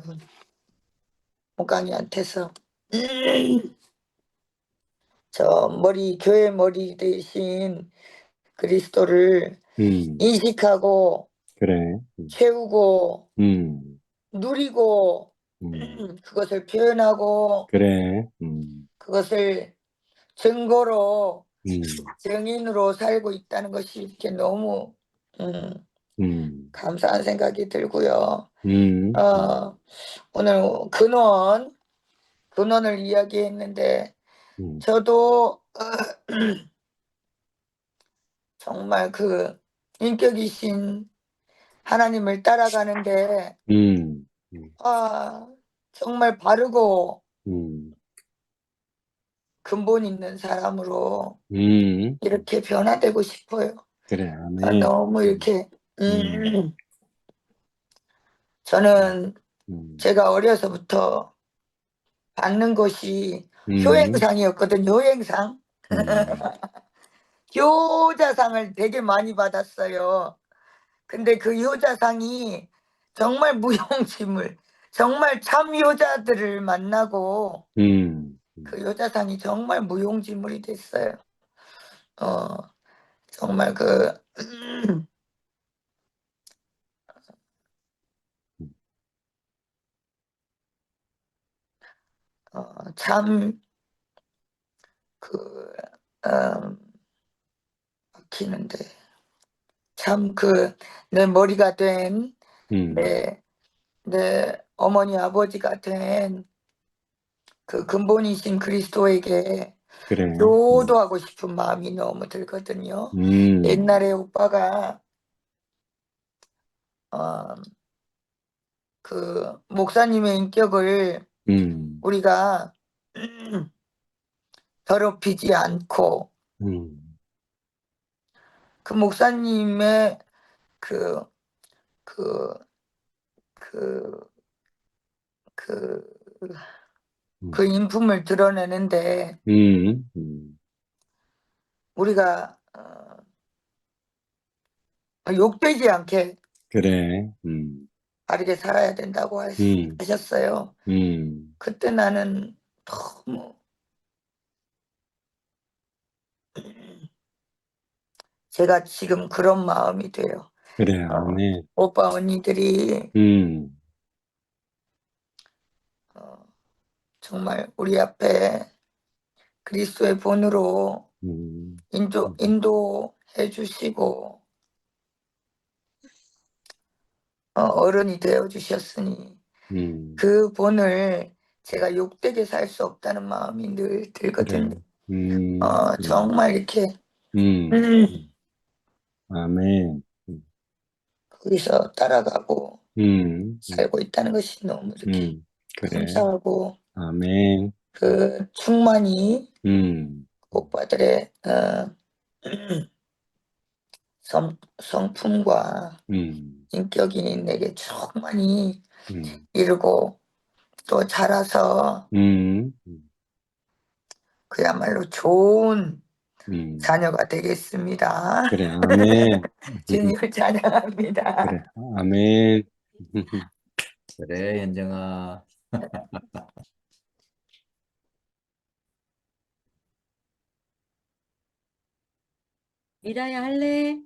목강이한테서 저 교회 머리 대신 그리스도를 인식하고 그래. 채우고 누리고 그것을 표현하고 그래. 그것을 증거로 증인으로 살고 있다는 것이 이렇게 너무 감사한 생각이 들고요. 오늘 근원을 이야기했는데 저도 정말 그 인격이신 하나님을 따라가는데 정말 바르고 근본 있는 사람으로 이렇게 변화되고 싶어요. 그래. 아멘. 너무 이렇게 저는 제가 어려서부터 받는 것이 효행상이었거든요. 효행상. 효자상을 되게 많이 받았어요. 근데 그 효자상이 정말 무용지물, 정말 참 효자들을 만나고 그 효자상이 정말 무용지물이 됐어요. 정말 참, 그, 막히는데, 참, 내 머리가 된, 내 어머니, 아버지가 된 그 근본이신 그리스도에게 그래. 효도하고 싶은 마음이 너무 들거든요. 옛날에 오빠가, 그 목사님의 인격을 우리가 더럽히지 않고 그 목사님의 그, 그, 그, 그, 그 인품을 드러내는데 우리가 욕되지 않게 그래. 바르게 살아야 된다고 하셨어요. 그때 나는 너무 제가 지금 그런 마음이 돼요. 그래. 아멘. 오빠 언니들이 정말 우리 앞에 그리스도의 본으로 인도해 주시고 어른이 되어 주셨으니 그 본을 제가 욕되게 살 수 없다는 마음이 늘 들거든요. 정말 이렇게 아멘. 거기서 따라가고 살고 있다는 것이 너무 이렇게 그래. 감사하고 아멘. 그 충만히 오빠들의 성품과 인격이 내게 충만히 이루고 또 자라서 그야말로 좋은 자녀가 되겠습니다. 그래. 아멘. 주님을 찬양합니다. 그래. 아멘. 그래, 현정아. 미라야 할래?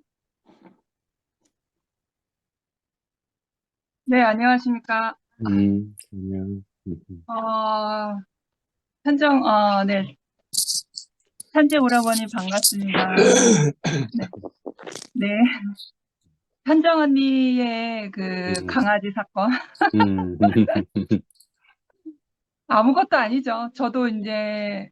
네, 안녕하십니까. 아멘. 네. 현재 오라버니 반갑습니다. 네. 네. 현정 언니의 그 강아지 사건. 아무것도 아니죠. 저도 이제,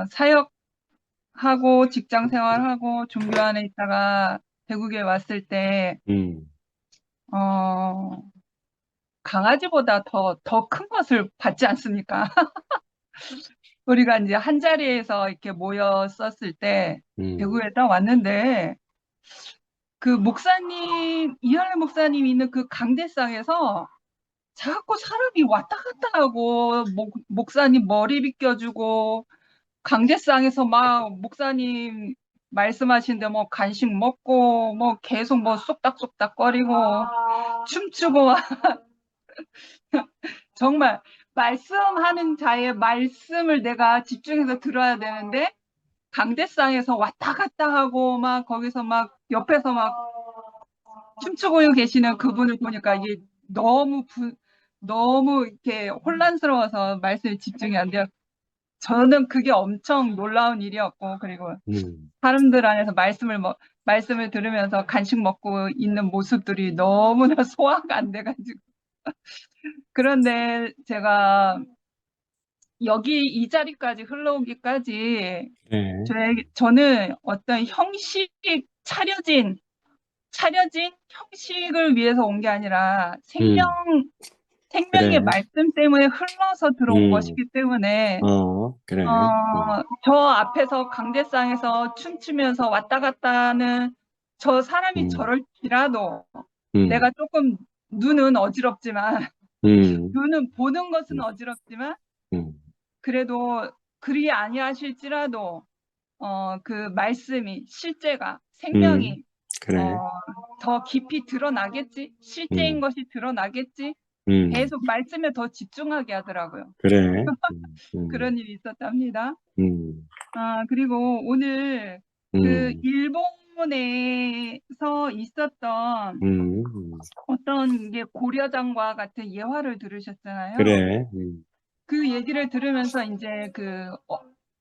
사역하고 직장 생활하고 종교 안에 있다가 대구에 왔을 때, 강아지보다 더 큰 것을 받지 않습니까? 우리가 이제 한 자리에서 이렇게 모였었을 때, 대구에 딱 왔는데, 그 목사님, 이현래 목사님 있는 그 강대상에서 자꾸 사람이 왔다 갔다 하고, 목사님 머리 빗겨주고, 강대상에서 막 목사님 말씀하시는데 뭐 간식 먹고, 뭐 계속 뭐 쏙닥쏙닥 거리고, 춤추고, 정말 말씀하는 자의 말씀을 내가 집중해서 들어야 되는데, 강대상에서 왔다 갔다 하고, 막 거기서 막 옆에서 막 춤추고 계시는 그분을 보니까 이게 너무 이렇게 혼란스러워서 말씀에 집중이 안 돼요. 저는 그게 엄청 놀라운 일이었고, 그리고 사람들 안에서 말씀을 들으면서 간식 먹고 있는 모습들이 너무나 소화가 안 돼가지고. 그런데 제가 여기 이 자리까지 흘러오기까지 네. 저는 어떤 차려진 형식을 위해서 온 게 아니라 생명의 그래. 말씀 때문에 흘러서 들어온 것이기 때문에 그래. 저 앞에서 강대상에서 춤추면서 왔다 갔다 하는 저 사람이 저럴지라도 내가 조금 눈은 어지럽지만 눈은 보는 것은 어지럽지만 그래도 그리 아니하실지라도 그 말씀이 실제가 생명이 그래. 더 깊이 드러나겠지, 실제인 것이 드러나겠지, 계속 말씀에 더 집중하게 하더라고요. 그래. 그런 일이 있었답니다. 그리고 오늘 그 일본을 일본에서 있었던 음, 어떤 게 고려장과 같은 예화를 들으셨잖아요. 그래. 그 얘기를 들으면서 이제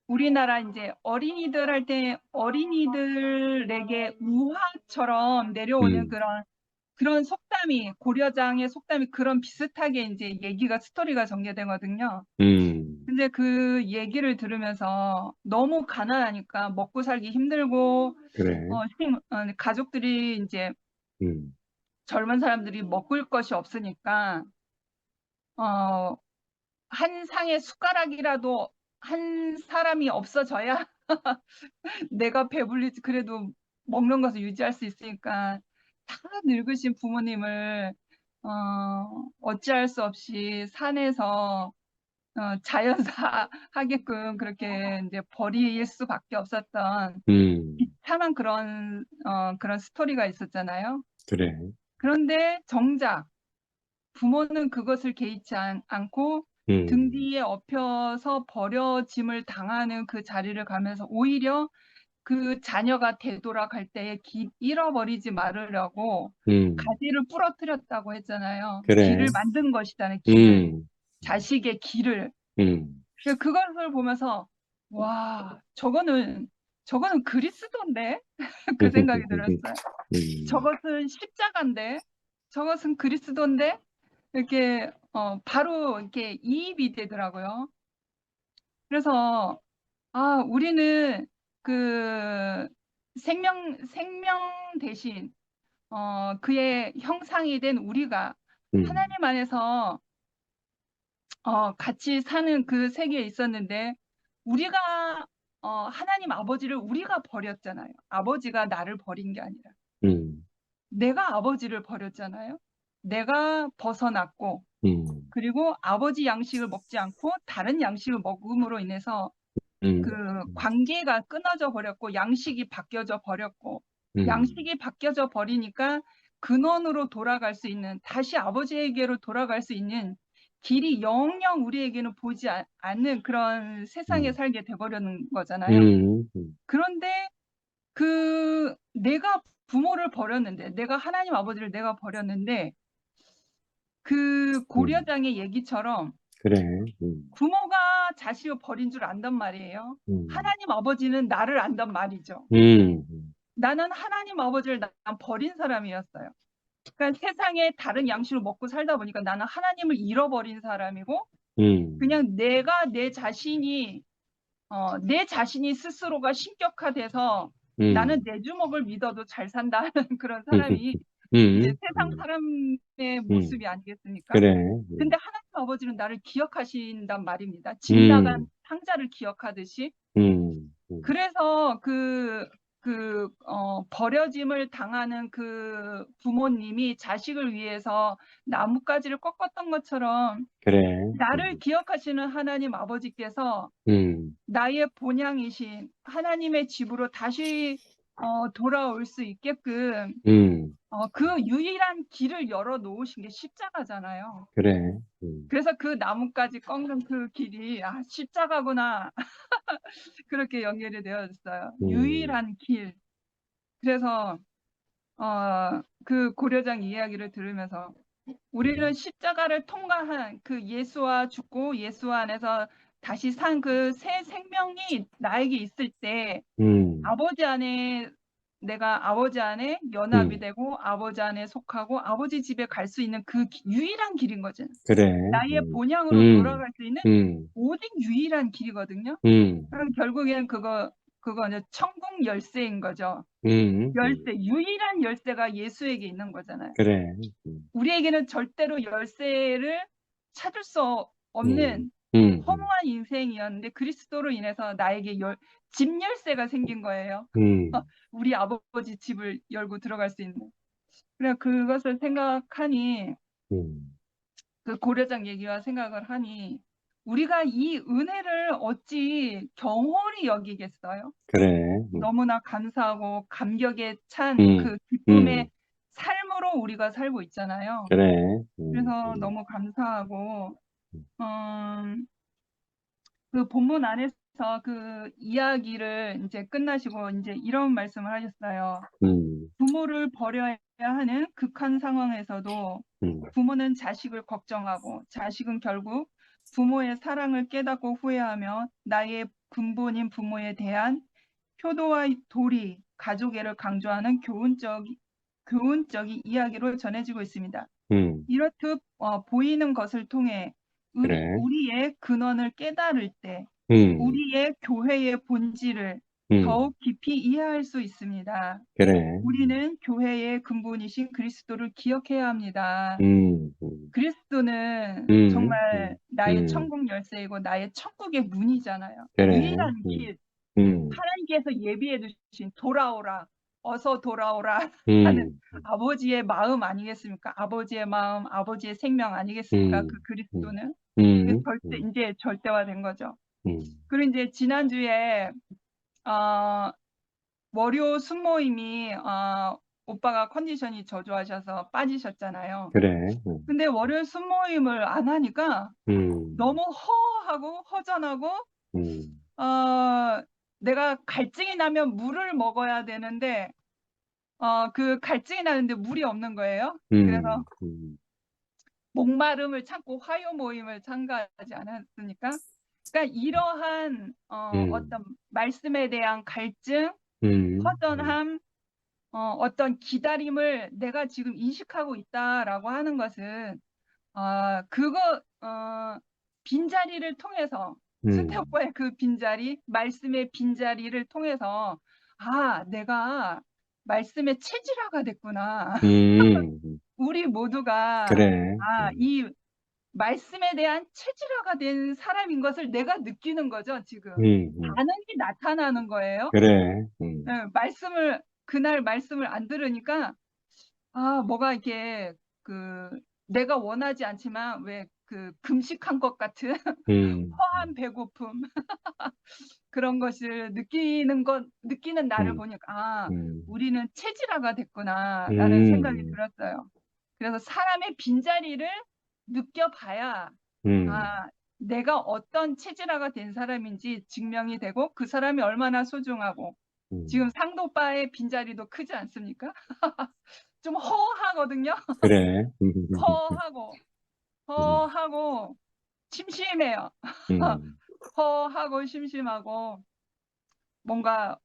우리나라 이제 어린이들 할 때 어린이들에게 우화처럼 내려오는 그런 속담이, 고려장의 속담이 그런 비슷하게 이제 스토리가 전개되거든요. 근데 그 얘기를 들으면서 너무 가난하니까 먹고 살기 힘들고, 그래. 가족들이 이제 음, 젊은 사람들이 먹을 것이 없으니까, 한 상의 숟가락이라도 한 사람이 없어져야 내가 배불리지, 그래도 먹는 것을 유지할 수 있으니까 다 늙으신 부모님을 어찌할 수 없이 산에서 자연사 하게끔 그렇게 이제 버릴 수밖에 없었던 비참한 그런 스토리가 있었잖아요. 그래. 그런데 정작 부모는 그것을 개의치 않고 등 뒤에 엎여서 버려짐을 당하는 그 자리를 가면서 오히려 그 자녀가 되돌아갈 때에 잃어버리지 말으려고 가지를 부러뜨렸다고 했잖아요. 그래. 길을 만든 것이잖아요. 길을. 자식의 길을. 음, 그것을 보면서 와, 저거는 그리스도인데? 그 생각이 들었어요. 저것은 십자가인데? 저것은 그리스도인데? 이렇게 바로 이렇게 이입이 되더라고요. 그래서 우리는 그 생명 대신 그의 형상이 된 우리가 하나님 안에서 같이 사는 그 세계에 있었는데, 우리가 하나님 아버지를 우리가 버렸잖아요. 아버지가 나를 버린 게 아니라 내가 아버지를 버렸잖아요. 내가 벗어났고, 그리고 아버지 양식을 먹지 않고 다른 양식을 먹음으로 인해서 그 관계가 끊어져 버렸고, 양식이 바뀌어져 버렸고, 양식이 바뀌어져 버리니까 근원으로 돌아갈 수 있는, 다시 아버지에게로 돌아갈 수 있는 길이 영영 우리에게는 보지 않는 그런 세상에 살게 돼버리는 거잖아요. 그런데 내가 부모를 버렸는데, 내가 하나님 아버지를 내가 버렸는데, 그 고려장의 얘기처럼 그래. 부모가 자식을 버린 줄 안단 말이에요. 하나님 아버지는 나를 안단 말이죠. 나는 하나님 아버지를 난 버린 사람이었어요. 그러니까 세상에 다른 양식을 먹고 살다 보니까 나는 하나님을 잃어버린 사람이고, 그냥 내가 내 자신이 스스로가 신격화돼서 나는 내 주먹을 믿어도 잘 산다는 그런 사람이 이제 세상 사람의 모습이 아니겠습니까? 그래. 근데 하나님 아버지는 나를 기억하신단 말입니다. 짐 나간 상자를 기억하듯이. 그래서 버려짐을 당하는 그 부모님이 자식을 위해서 나뭇가지를 꺾었던 것처럼, 그래. 나를 기억하시는 하나님 아버지께서 나의 본향이신 하나님의 집으로 다시 돌아올 수 있게끔 그 유일한 길을 열어 놓으신 게 십자가잖아요. 그래. 그래서 그 나뭇가지 꺾는 그 길이 십자가구나. 그렇게 연결이 되어졌어요. 유일한 길. 그래서 그 고려장 이야기를 들으면서 우리는 십자가를 통과한 그 예수와 죽고 예수 안에서 다시 산 그 새 생명이 나에게 있을 때, 내가 아버지 안에 연합이 되고 아버지 안에 속하고 아버지 집에 갈 수 있는 그 유일한 길인 거죠. 그래. 나의 본향으로 돌아갈 수 있는 오직 유일한 길이거든요. 그럼 결국에는 그거 이제 천국 열쇠인 거죠. 열쇠, 유일한 열쇠가 예수에게 있는 거잖아요. 그래. 우리에게는 절대로 열쇠를 찾을 수 없는 허무한 인생이었는데, 그리스도로 인해서 나에게 집 열쇠가 생긴 거예요. 우리 아버지 집을 열고 들어갈 수 있는. 그래, 그것을 생각하니, 그 고려장 얘기와 생각을 하니, 우리가 이 은혜를 어찌 경홀히 여기겠어요? 그래. 너무나 감사하고 감격에 찬 그 기쁨의 삶으로 우리가 살고 있잖아요. 그래. 그래서 너무 감사하고, 그 본문 안에서 그 이야기를 이제 끝나시고 이제 이런 말씀을 하셨어요. 음, 부모를 버려야 하는 극한 상황에서도 부모는 자식을 걱정하고 자식은 결국 부모의 사랑을 깨닫고 후회하며 나의 근본인 부모에 대한 효도와 도리, 가족애를 강조하는 교훈적인 이야기로 전해지고 있습니다. 이렇듯 보이는 것을 통해 그래. 우리의 근원을 깨달을 때 우리의 교회의 본질을 더욱 깊이 이해할 수 있습니다. 그래. 우리는 교회의 근본이신 그리스도를 기억해야 합니다. 그리스도는 정말 나의 천국 열쇠이고 나의 천국의 문이잖아요. 그래. 유일한 길, 하나님께서 예비해 두신 돌아오라, 어서 돌아오라 하는 아버지의 마음 아니겠습니까? 아버지의 마음, 아버지의 생명 아니겠습니까? 그 그리스도는 이제 절대화된 거죠. 그리고 이제 지난주에 월요 순모임이 오빠가 컨디션이 저조하셔서 빠지셨잖아요. 그래. 근데 월요 순모임을 안 하니까 너무 허하고 허전하고 내가 갈증이 나면 물을 먹어야 되는데 그 갈증이 나는데 물이 없는 거예요. 그래서 목마름을 참고 화요 모임을 참가하지 않았으니까. 그러니까 이러한 어떤 말씀에 대한 갈증, 허전함, 어떤 기다림을 내가 지금 인식하고 있다라고 하는 것은 빈자리를 통해서 순태 오빠의 그 빈자리, 말씀의 빈자리를 통해서 내가 말씀의 체질화가 됐구나. 우리 모두가 그래. 이 말씀에 대한 체질화가 된 사람인 것을 내가 느끼는 거죠, 지금. 반응이 나타나는 거예요. 그래. 네, 그날 말씀을 안 들으니까, 뭐가 이렇게, 내가 원하지 않지만, 왜, 금식한 것 같은, 허한 배고픔, 그런 것을 느끼는 나를 보니까, 우리는 체질화가 됐구나라는 생각이 들었어요. 그래서 사람의 빈자리를 느껴봐야 내가 어떤 체질화가 된 사람인지 증명이 되고 그 사람이 얼마나 소중하고 지금 상도 오빠의 빈자리도 크지 않습니까? 좀 허하거든요. 그래. 허하고 심심해요. 허하고 심심하고 뭔가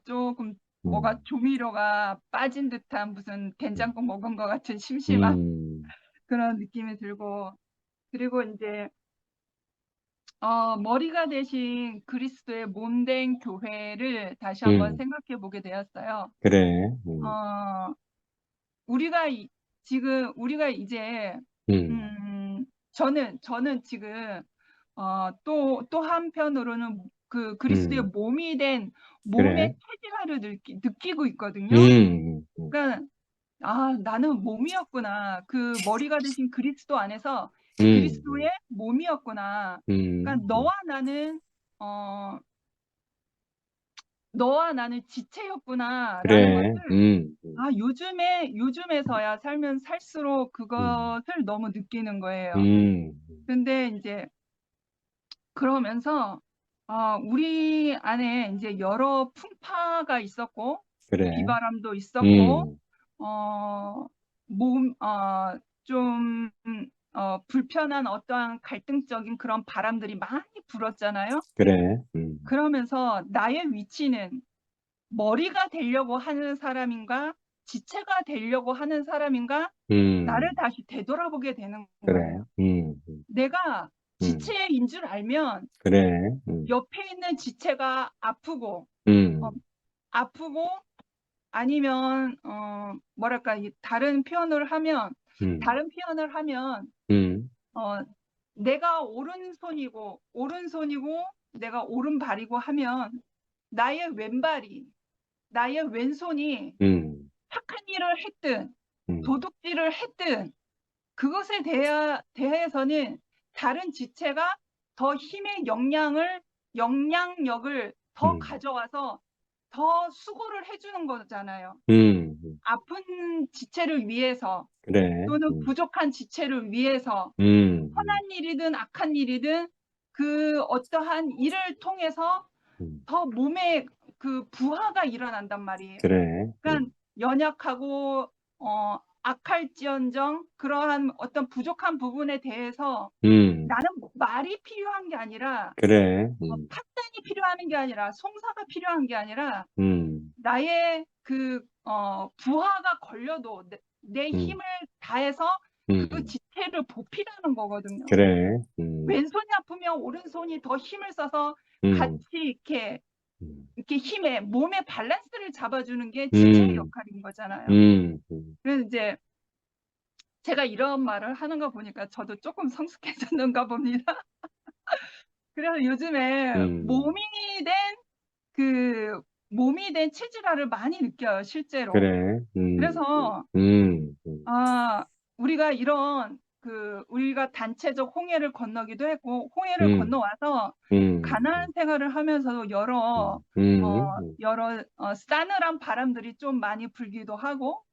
조금 뭐가 조미료가 빠진 듯한 무슨 된장국 먹은 것 같은 심심한 그런 느낌이 들고 그리고 이제 머리가 되신 그리스도의 몸된 교회를 다시 한번 생각해 보게 되었어요. 그래. 우리가 이제 저는 지금 또 한편으로는 그 그리스도의 몸이 된 몸의 그래. 체질화를 느끼고 있거든요. 그러니까 나는 몸이었구나. 그 머리가 되신 그리스도 안에서 그리스도의 몸이었구나. 그러니까 너와 나는 지체였구나라는 그래. 것을 요즘에서야 살면 살수록 그것을 너무 느끼는 거예요. 근데 이제 그러면서 우리 안에 이제 여러 풍파가 있었고 그래. 비바람도 있었고 좀 불편한 어떠한 갈등적인 그런 바람들이 많이 불었잖아요. 그래. 그러면서 나의 위치는 머리가 되려고 하는 사람인가, 지체가 되려고 하는 사람인가, 나를 다시 되돌아보게 되는 그래. 거예요. 내가 지체인 줄 알면 그래. 옆에 있는 지체가 아프고 아니면 뭐랄까 다른 표현을 하면 내가 오른손이고 내가 오른발이고 하면 나의 왼손이 착한 일을 했든 도둑질을 했든 그것에 대해서는 다른 지체가 더 힘의 영향력을 더 가져와서 더 수고를 해주는 거잖아요. 아픈 지체를 위해서 그래. 또는 부족한 지체를 위해서 선한 일이든 악한 일이든 그 어떠한 일을 통해서 음. 더 몸에 그 부하가 일어난단 말이에요. 그래. 그러니까 연약하고 악할지언정 그러한 어떤 부족한 부분에 대해서 나는 말이 필요한 게 아니라 그래. 판단이 필요한 게 아니라 송사가 필요한 게 아니라 음. 나의 그 부하가 걸려도 내 힘을 다해서 그 지체를 보필하는 거거든요. 그래. 왼손이 아프면 오른손이 더 힘을 써서 같이 이렇게 힘에 몸의 밸런스를 잡아주는 게 지체의 역할인 거잖아요. 그래서 이제 제가 이런 말을 하는 거 보니까 저도 조금 성숙해졌는가 봅니다. 그래서 요즘에 몸이 된 체질화를 많이 느껴요, 실제로. 그래. 그래서 우리가 이런 우리가 단체적 홍해를 건너기도 했고 홍해를 건너와서 가나안 생활을 하면서도 여러 싸늘한 바람들이 좀 많이 불기도 하고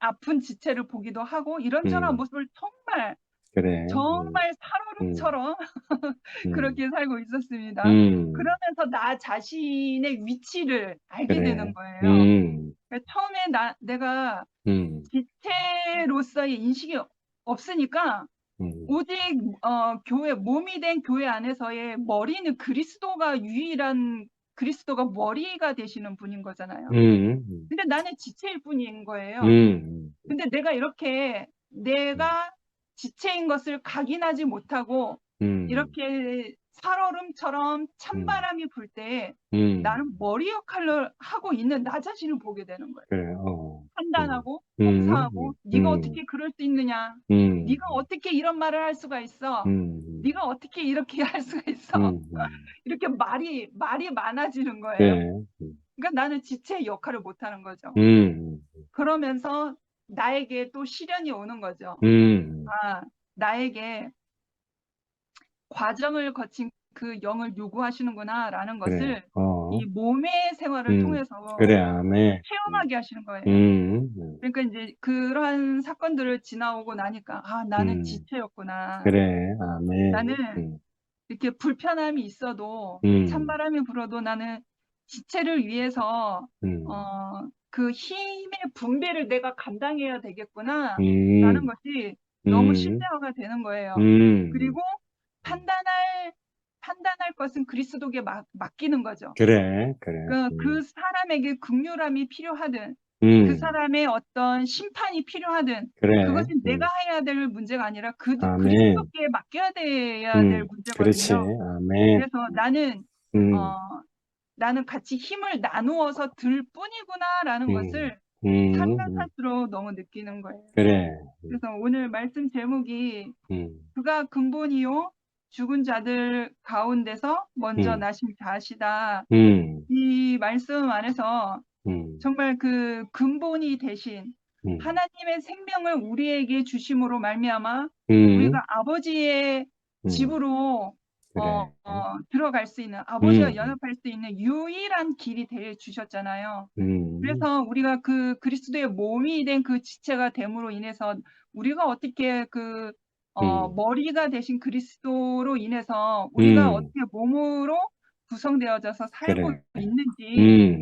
아픈 지체를 보기도 하고 이런저런 모습을 정말 그래. 정말 살얼음처럼 그렇게 살고 있었습니다. 그러면서 나 자신의 위치를 알게 그래. 되는 거예요. 그러니까 처음에 내가 지체로서의 인식이 없으니까 오직 몸이 된 교회 안에서의 머리는 그리스도가 머리가 되시는 분인 거잖아요. 근데 나는 지체일 뿐인 거예요. 근데 내가 지체인 것을 각인하지 못하고 이렇게 살얼음처럼 찬바람이 불 때 나는 머리 역할을 하고 있는 나 자신을 보게 되는 거예요. 그래. 판단하고 송사하고 네가 어떻게 그럴 수 있느냐? 네가 어떻게 이런 말을 할 수가 있어? 네가 어떻게 이렇게 할 수가 있어? 이렇게 말이 많아지는 거예요. 그래. 그러니까 나는 지체의 역할을 못하는 거죠. 그러면서 나에게 또 시련이 오는 거죠. 나에게 과정을 거친 그 영을 요구하시는구나라는 그래. 것을 이 몸의 생활을 통해서 그래. 아멘. 체험하게 하시는 거예요. 그러니까 이제 그러한 사건들을 지나오고 나니까 나는 지체였구나. 그래. 아멘. 나는 이렇게 불편함이 있어도 찬바람이 불어도 나는 지체를 위해서 그 힘의 분배를 내가 감당해야 되겠구나 라는 것이 너무 실제화가 되는 거예요. 그리고 판단할 것은 그리스도께 맡기는 거죠. 그래. 그 사람에게 긍휼함이 필요하든 그 사람의 어떤 심판이 필요하든 그래. 그것이 내가 해야 될 문제가 아니라 아멘. 그리스도께 맡겨야 돼야 될 그렇지. 문제거든요. 아멘. 그래서 나는 같이 힘을 나누어서 들 뿐이구나라는 것을 살면 살수록 너무 느끼는 거예요. 그래. 그래서 오늘 말씀 제목이 그가 근본이요 죽은 자들 가운데서 먼저 나신 자시다. 이 말씀 안에서 정말 그 근본이 되신 하나님의 생명을 우리에게 주심으로 말미암아 우리가 아버지의 집으로 그래. 들어갈 수 있는 아버지와 연합할 수 있는 유일한 길이 되어 주셨잖아요. 그래서 우리가 그 그리스도의 몸이 된 그 지체가 됨으로 인해서 우리가 어떻게 머리가 되신 그리스도로 인해서 우리가 어떻게 몸으로 구성되어져서 살고 그래. 있는지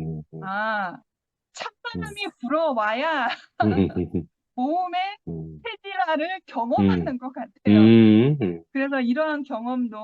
찬바람이 불어와야 몸의 체질화를 경험하는 것 같아요. 그래서 이러한 경험도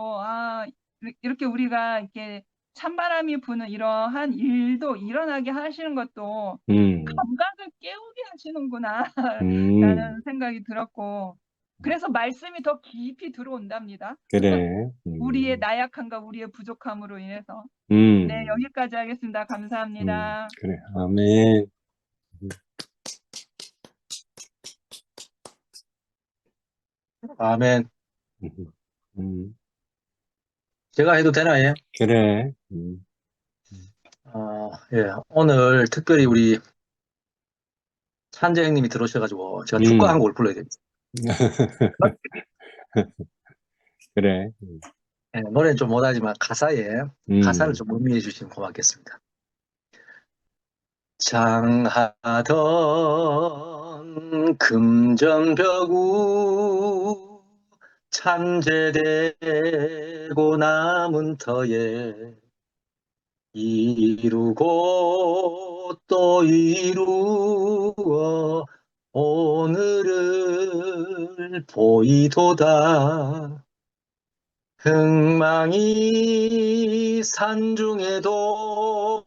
이렇게 우리가 이렇게 찬바람이 부는 이러한 일도 일어나게 하시는 것도 감각을 깨우게 하시는구나 라는 생각이 들었고 그래서 말씀이 더 깊이 들어온답니다. 그래. 우리의 나약함과 우리의 부족함으로 인해서 네, 여기까지 하겠습니다. 감사합니다. 그래. 아멘. 아멘. 음, 제가 해도 되나요? 그래. 예. 오늘 특별히 우리 찬재 형님이 들어오셔가지고 제가 축가 한 곡을 불러야 됩니다. 그래. 예, 노래는 좀 못하지만 가사를 좀 음미해 주시면 고맙겠습니다. 장하던 금전벽우 산재되고 남은 터에 이루고 또 이루어 오늘을 보이도다. 흥망이 산중에도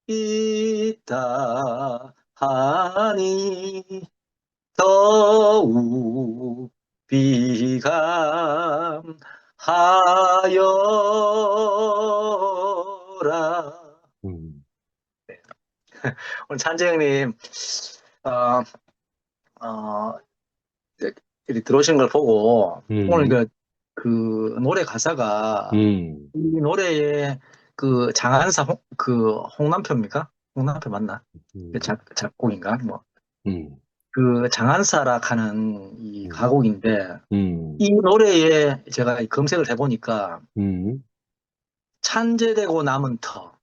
있다 하니 더욱 비감하여라. 오늘 찬재 형님 이렇게 들어오신 걸 보고 오늘 그 노래 가사가 이 노래에 그 장한사 그 홍남표입니까? 홍남표 맞나? 그 작곡인가? 뭐 그 장한사라 하는 이 가곡인데 이 노래에 제가 검색을 해보니까 찬재되고 남은 터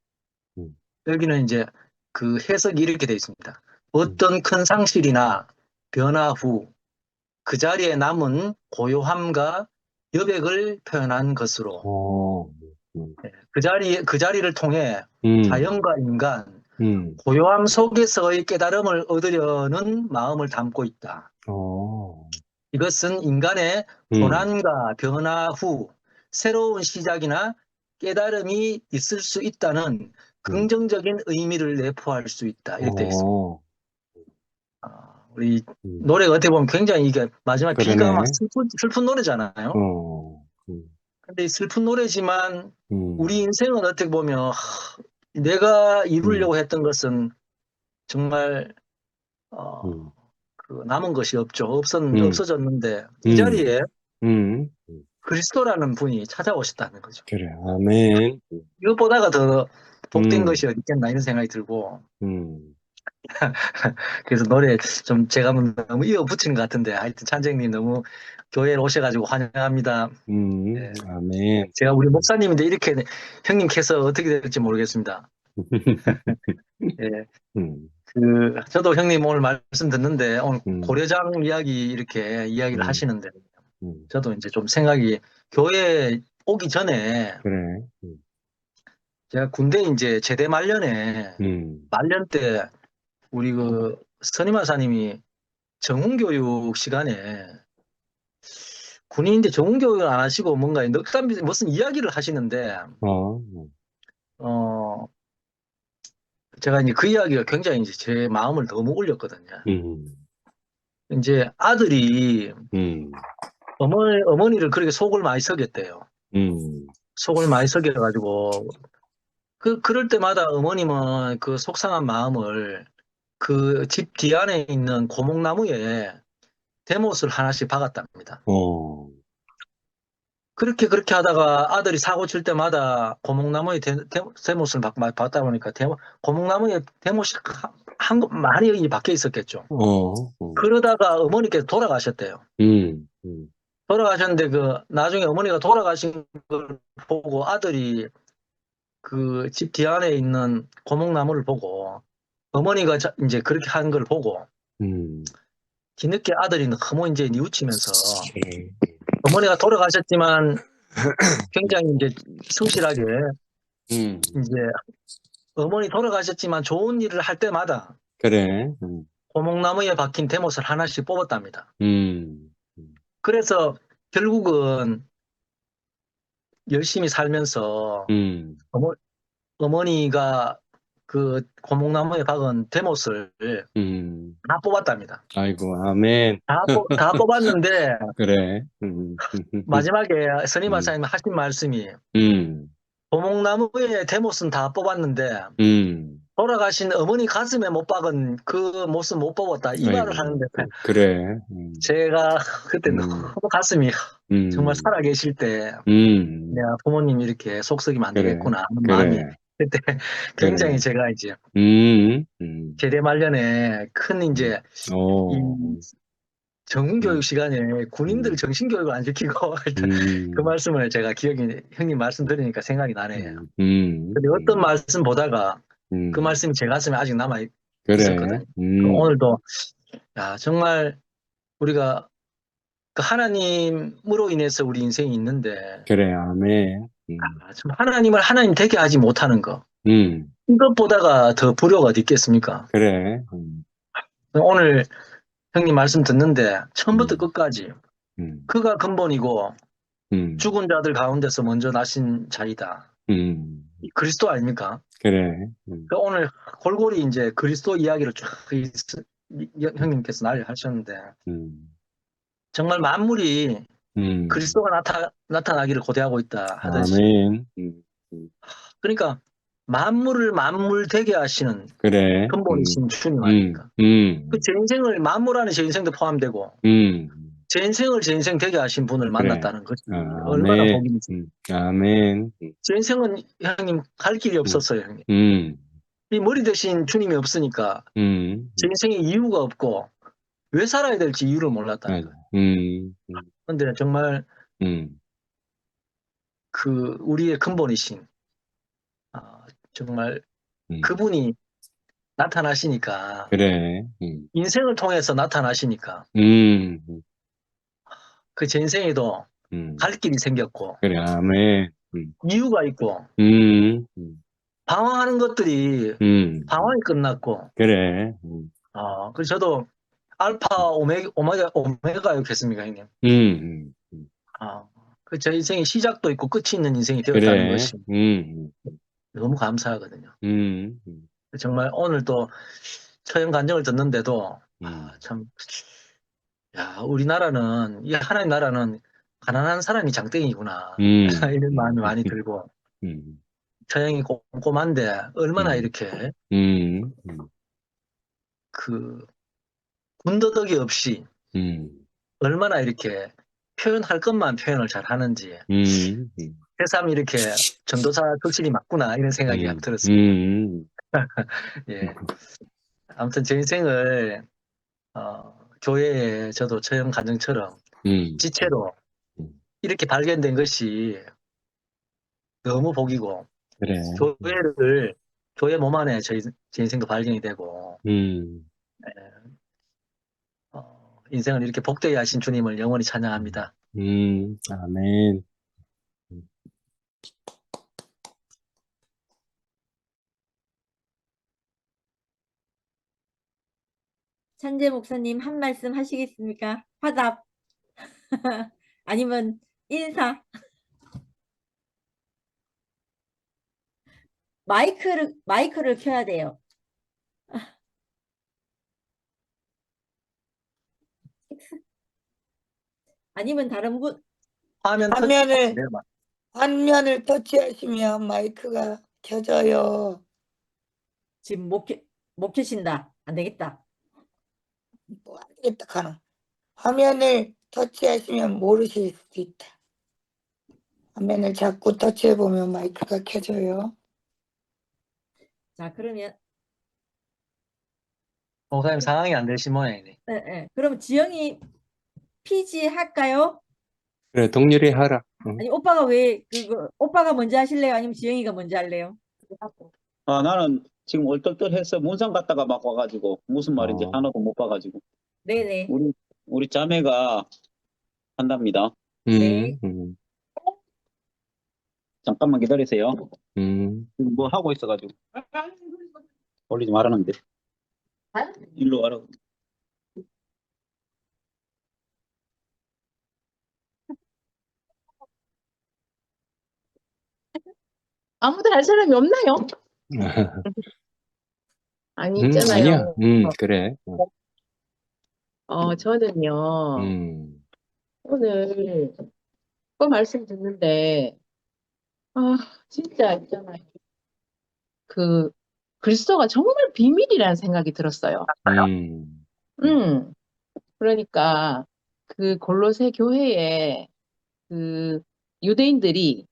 여기는 이제 그 해석이 이렇게 되어 있습니다. 어떤 큰 상실이나 변화 후 그 자리에 남은 고요함과 여백을 표현한 것으로 그 자리를 통해 자연과 인간 고요함 속에서의 깨달음을 얻으려는 마음을 담고 있다. 이것은 인간의 고난과 변화 후 새로운 시작이나 깨달음이 있을 수 있다는 긍정적인 의미를 내포할 수 있다. 이렇게 되어 있습니다. 우리 노래가 어떻게 보면 굉장히 이게 마지막에 비가 막 슬픈 노래잖아요. 근데 이 슬픈 노래지만 우리 인생은 어떻게 보면 내가 이루려고 했던 것은 정말 그 남은 것이 없어졌는데 이 자리에 그리스도라는 분이 찾아오셨다는 거죠. 그래, 아멘. 이것보다가 더 복된 것이 어디 있겠나 이런 생각이 들고 그래서 노래 좀 제가 너무 이어붙이는 것 같은데 하여튼 찬재님 너무 교회에 오셔가지고 환영합니다. 네. 아멘. 제가 우리 목사님인데 이렇게 형님께서 어떻게 될지 모르겠습니다. 예. 저도 형님 오늘 말씀 듣는데 오늘 고려장 이야기 이렇게 이야기를 하시는데 저도 이제 좀 생각이 교회에 오기 전에 그래. 제가 군대 이제 제대 말년 때 우리 그 선임하사님이 정훈교육 시간에 군인인데 정훈교육을 안 하시고 뭔가 넉담 무슨 이야기를 하시는데 제가 이제 그 이야기가 굉장히 이제 제 마음을 너무 울렸거든요. 이제 아들이 어머니를 그렇게 속을 많이 썩였대요. 속을 많이 썩여가지고 그럴 때마다 어머님은 그 속상한 마음을 그 집 뒤 안에 있는 고목나무에 대못을 하나씩 박았답니다. 그렇게 하다가 아들이 사고 칠 때마다 고목나무에 대못을 박다 보니까 고목나무에 대못이 많이 박혀 있었겠죠. 그러다가 어머니께서 돌아가셨대요. 돌아가셨는데 나중에 어머니가 돌아가신 걸 보고 아들이 그 집 뒤 안에 있는 고목나무를 보고 어머니가 이제 그렇게 한 걸 보고 뒤늦게 아들이 너무 이제 뉘우치면서 어머니가 돌아가셨지만 굉장히 이제 성실하게 이제 어머니 돌아가셨지만 좋은 일을 할 때마다 그래. 고목나무에 박힌 대못을 하나씩 뽑았답니다. 그래서 결국은 열심히 살면서 어머니가 그 고목나무에 박은 대못을 다 뽑았답니다. 아이고, 아멘. 다 뽑았는데 그래. 마지막에 스님 하사님 하신 말씀이 고목나무에 대못은 다 뽑았는데 돌아가신 어머니 가슴에 못 박은 그 못은 못 뽑았다 이 아이고, 말을 하는데 그래. 제가 그때 너무 가슴이 정말 살아계실 때 내가 부모님 이렇게 속썩이면 안 되겠구나 하는 마음이 그때 굉장히 제가 이제 제대 말년에 큰 이제 이 정훈교육 시간에 군인들 정신교육을 안 시키고 하여튼 그 말씀을 제가 기억이 형님 말씀 들으니까 생각이 나네요. 근데 어떤 말씀 보다가 그 말씀이 제 가슴에 아직 남아 있었거든요. 오늘도 야 정말 우리가 그 하나님으로 인해서 우리 인생이 있는데, 그래, 아멘. 참 하나님을 하나님 되게 하지 못하는 거. 음, 이것보다가 더 불효가 어디 있겠습니까? 그래. 오늘 형님 말씀 듣는데, 처음부터 음. 끝까지, 음, 그가 근본이고, 음, 죽은 자들 가운데서 먼저 나신 자이다. 이 그리스도 아닙니까? 그래. 그 오늘 골고루 이제 그리스도 이야기를 쫙 형님께서 하셨는데, 정말 만물이 그리스도가 나타나기를 고대하고 있다 하듯이, 아멘. 그러니까 만물을 만물 되게 하시는 그래. 근본이신 주님 아닙니까? 그 제 인생을 만물 안에 제 인생도 포함되고 제 인생을 제 인생 되게 하신 분을 그래. 만났다는 것이 얼마나 아멘. 복인지. 아멘. 제 인생은 형님 갈 길이 없었어요, 형님. 이 머리 대신 주님이 없으니까 제 인생에 이유가 없고 왜 살아야 될지 이유를 몰랐다는 맞아. 거예요. 근데 정말 그 우리의 근본이신 정말 그분이 나타나시니까 그래. 인생을 통해서 나타나시니까 그 제 인생에도 갈 길이 생겼고 그래, 아멘. 이유가 있고 방황하는 것들이 방황이 끝났고 그래. 그래서 저도 알파 오메가였겠습니까, 형님? 그 제 인생의 시작도 있고 끝이 있는 인생이 되었다는 그래. 것이 너무 감사하거든요. 정말 오늘 또 처형 간증을 듣는데도 참, 야, 우리나라는 이 하나님 나라는 가난한 사람이 장땡이구나 이런 마음이 많이 들고 처형이 꼼꼼한데 얼마나 이렇게 그 군더더기 없이 얼마나 이렇게 표현할 것만 표현을 잘 하는지 새삼 이렇게 전도사 출신이 맞구나 이런 생각이 들었습니다. 예. 아무튼 제 인생을 교회에 저도 처형 간증처럼 지체로 이렇게 발견된 것이 너무 복이고 그래. 교회 몸 안에 제 인생도 발견이 되고 인생을 이렇게 복되게 하신 주님을 영원히 찬양합니다. 아멘. 찬재 목사님 한 말씀 하시겠습니까? 화답. 아니면 인사. 마이크를 켜야 돼요. 아니면 다른 분. 화면을 터치하시면 마이크가 켜져요. 지금 못 켜신다. 안 되겠다. 뭐 안 되겠다 카노. 화면을 터치하시면 모르실 수도 있다. 화면을 자꾸 터치해보면 마이크가 켜져요. 자, 그러면 목사님 상황이 안 되신 모양이네. 네. 그럼 지영이 PG 할까요? 그래, 동률이 하라. 아니 오빠가 왜 오빠가 먼저 하실래요? 아니면 지영이가 먼저 할래요? 나는 지금 얼떨떨해서 문상 갔다가 막 와가지고 무슨 말인지 하나도 못 봐가지고. 네네. 우리 자매가 한답니다. 네. 잠깐만 기다리세요. 지금 뭐 하고 있어가지고 올리지 말았는데. 일로 와라. 아무도 할 사람이 없나요? 아니, 있잖아요. 아니야. 그래. 저는요, 오늘 그 말씀 듣는데, 진짜 있잖아요. 그리스도가 정말 비밀이라는 생각이 들었어요. 그러니까, 그 골로새 교회에 그 유대인들이,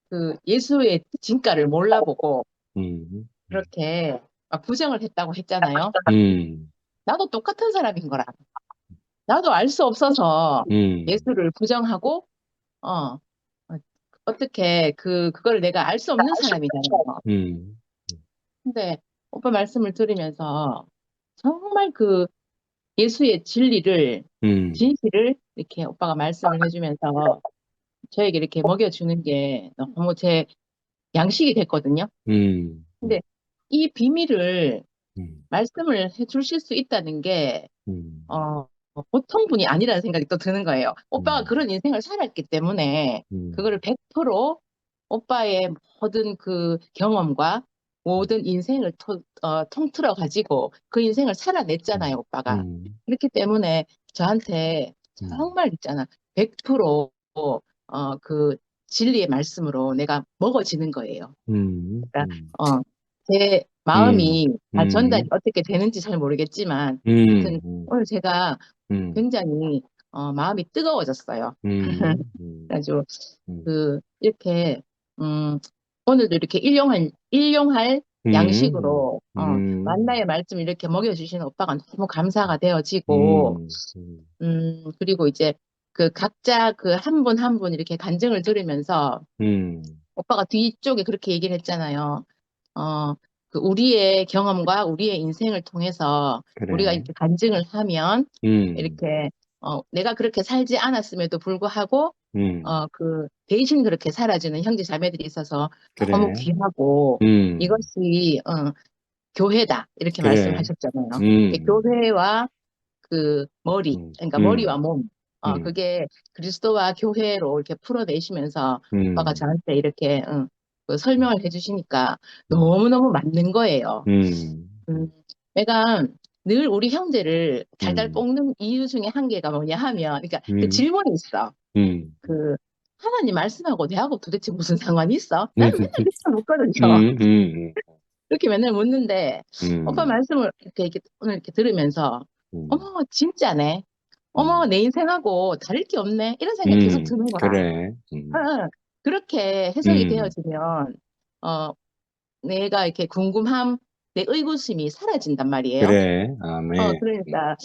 그 예수의 진가를 몰라보고, 그렇게 막 부정을 했다고 했잖아요. 나도 똑같은 사람인 거라. 나도 알 수 없어서 예수를 부정하고, 어떻게 그걸 내가 알 수 없는 사람이잖아요. 근데 오빠 말씀을 들으면서 정말 예수의 진리를, 음, 진실을 이렇게 오빠가 말씀을 해주면서 저에게 이렇게 먹여주는 게 너무 제 양식이 됐거든요. 근데 이 비밀을 말씀을 해주실 수 있다는 게, 보통 분이 아니라는 생각이 또 드는 거예요. 오빠가 그런 인생을 살았기 때문에 그거를 100% 오빠의 모든 그 경험과 모든 인생을 통틀어 가지고 그 인생을 살아냈잖아요, 오빠가. 그렇기 때문에 저한테 정말 있잖아. 100% 그 진리의 말씀으로 내가 먹어지는 거예요. 그러니까 제 마음이 전달이 어떻게 되는지 잘 모르겠지만 하여튼 오늘 제가 굉장히 마음이 뜨거워졌어요. 그래가지고 이렇게 오늘도 이렇게 일용할 양식으로 만나의 말씀을 이렇게 먹여주시는 오빠가 너무 감사가 되어지고 그리고 이제 그 각자 그 한 분 한 분 이렇게 간증을 들으면서 오빠가 뒤쪽에 그렇게 얘기를 했잖아요. 그 우리의 경험과 우리의 인생을 통해서 우리가 그래. 이렇게 간증을 하면 이렇게 내가 그렇게 살지 않았음에도 불구하고 그 대신 그렇게 살아주는 형제 자매들이 있어서 너무 그래. 귀하고 이것이 교회다 이렇게 그래. 말씀하셨잖아요. 교회와 그 머리, 그러니까 머리와 몸, 그게 그리스도와 교회로 이렇게 풀어내시면서 오빠가 저한테 이렇게 그 설명을 해주시니까 너무너무 맞는 거예요. 내가 늘 우리 형제를 달달 볶는 이유 중에 한 개가 뭐냐 하면, 그러니까 그 질문이 있어. 그 하나님 말씀하고 내하고 도대체 무슨 상관이 있어? 나는 맨날 이렇게 묻거든요. 이렇게 맨날 묻는데 오빠 말씀을 이렇게 오늘 이렇게 들으면서 어머 진짜네. 어머 내 인생하고 다를 게 없네. 이런 생각이 계속 드는 거야. 그래. 그렇게 해석이 되어지면 내가 이렇게 궁금함, 내 의구심이 사라진단 말이에요. 그래. 아멘. 그러니까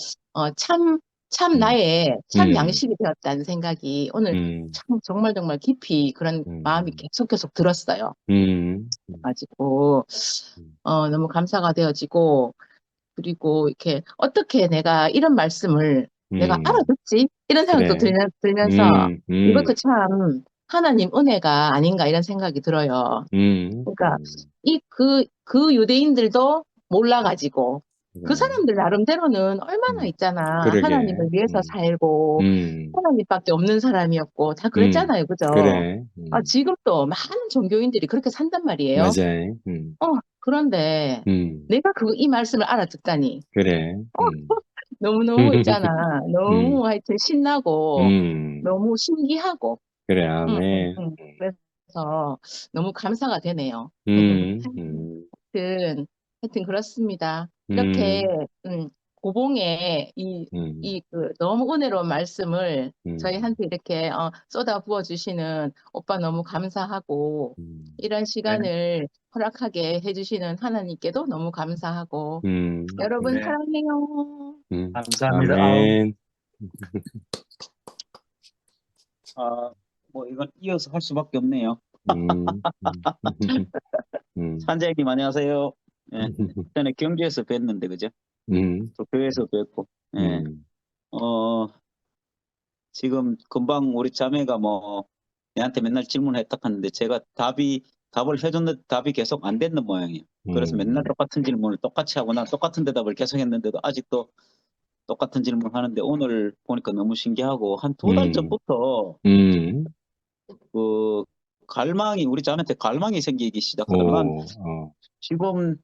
참 나의 참 양식이 되었다는 생각이 오늘 참 정말 깊이 그런 마음이 계속 들었어요. 가지고 너무 감사가 되어지고 그리고 이렇게 어떻게 내가 이런 말씀을 내가 알아듣지? 이런 생각도 그래. 들면서 이것도 참 하나님 은혜가 아닌가 이런 생각이 들어요. 그러니까 그 유대인들도 몰라가지고 그 사람들 나름대로는 얼마나 있잖아. 그러게. 하나님을 위해서 살고 하나님밖에 없는 사람이었고 다 그랬잖아요. 그죠? 그래. 지금도 많은 종교인들이 그렇게 산단 말이에요. 맞아요. 그런데 내가 이 말씀을 알아듣다니 그래. 너무너무 있잖아. 너무 하여튼 신나고 너무 신기하고 그래. 응, 아멘. 그래서 너무 감사가 되네요. 하여튼 그렇습니다. 이렇게 고봉에 그 너무 은혜로운 말씀을 저희한테 이렇게 쏟아 부어 주시는 오빠 너무 감사하고 이런 시간을 허락하게 해주시는 하나님께도 너무 감사하고 여러분 네. 사랑해요. 감사합니다. 아멘. 뭐 이건 이어서 할 수밖에 없네요. 음. 산장님 안녕하세요. 예, 전에 경주에서 뵀는데 그죠? 또 교회에서 뵀고. 예. 지금 금방 우리 자매가 뭐 내한테 맨날 질문했다 하는데 제가 답을 해줬는데 답이 계속 안 됐는 모양이에요. 그래서 맨날 똑같은 질문을 똑같이 하고 난 똑같은 대답을 계속 했는데도 아직도 똑같은 질문을 하는데 오늘 보니까 너무 신기하고 한 2달 전부터 그 우리 자매한테 갈망이 생기기 시작하더라고. 난 지금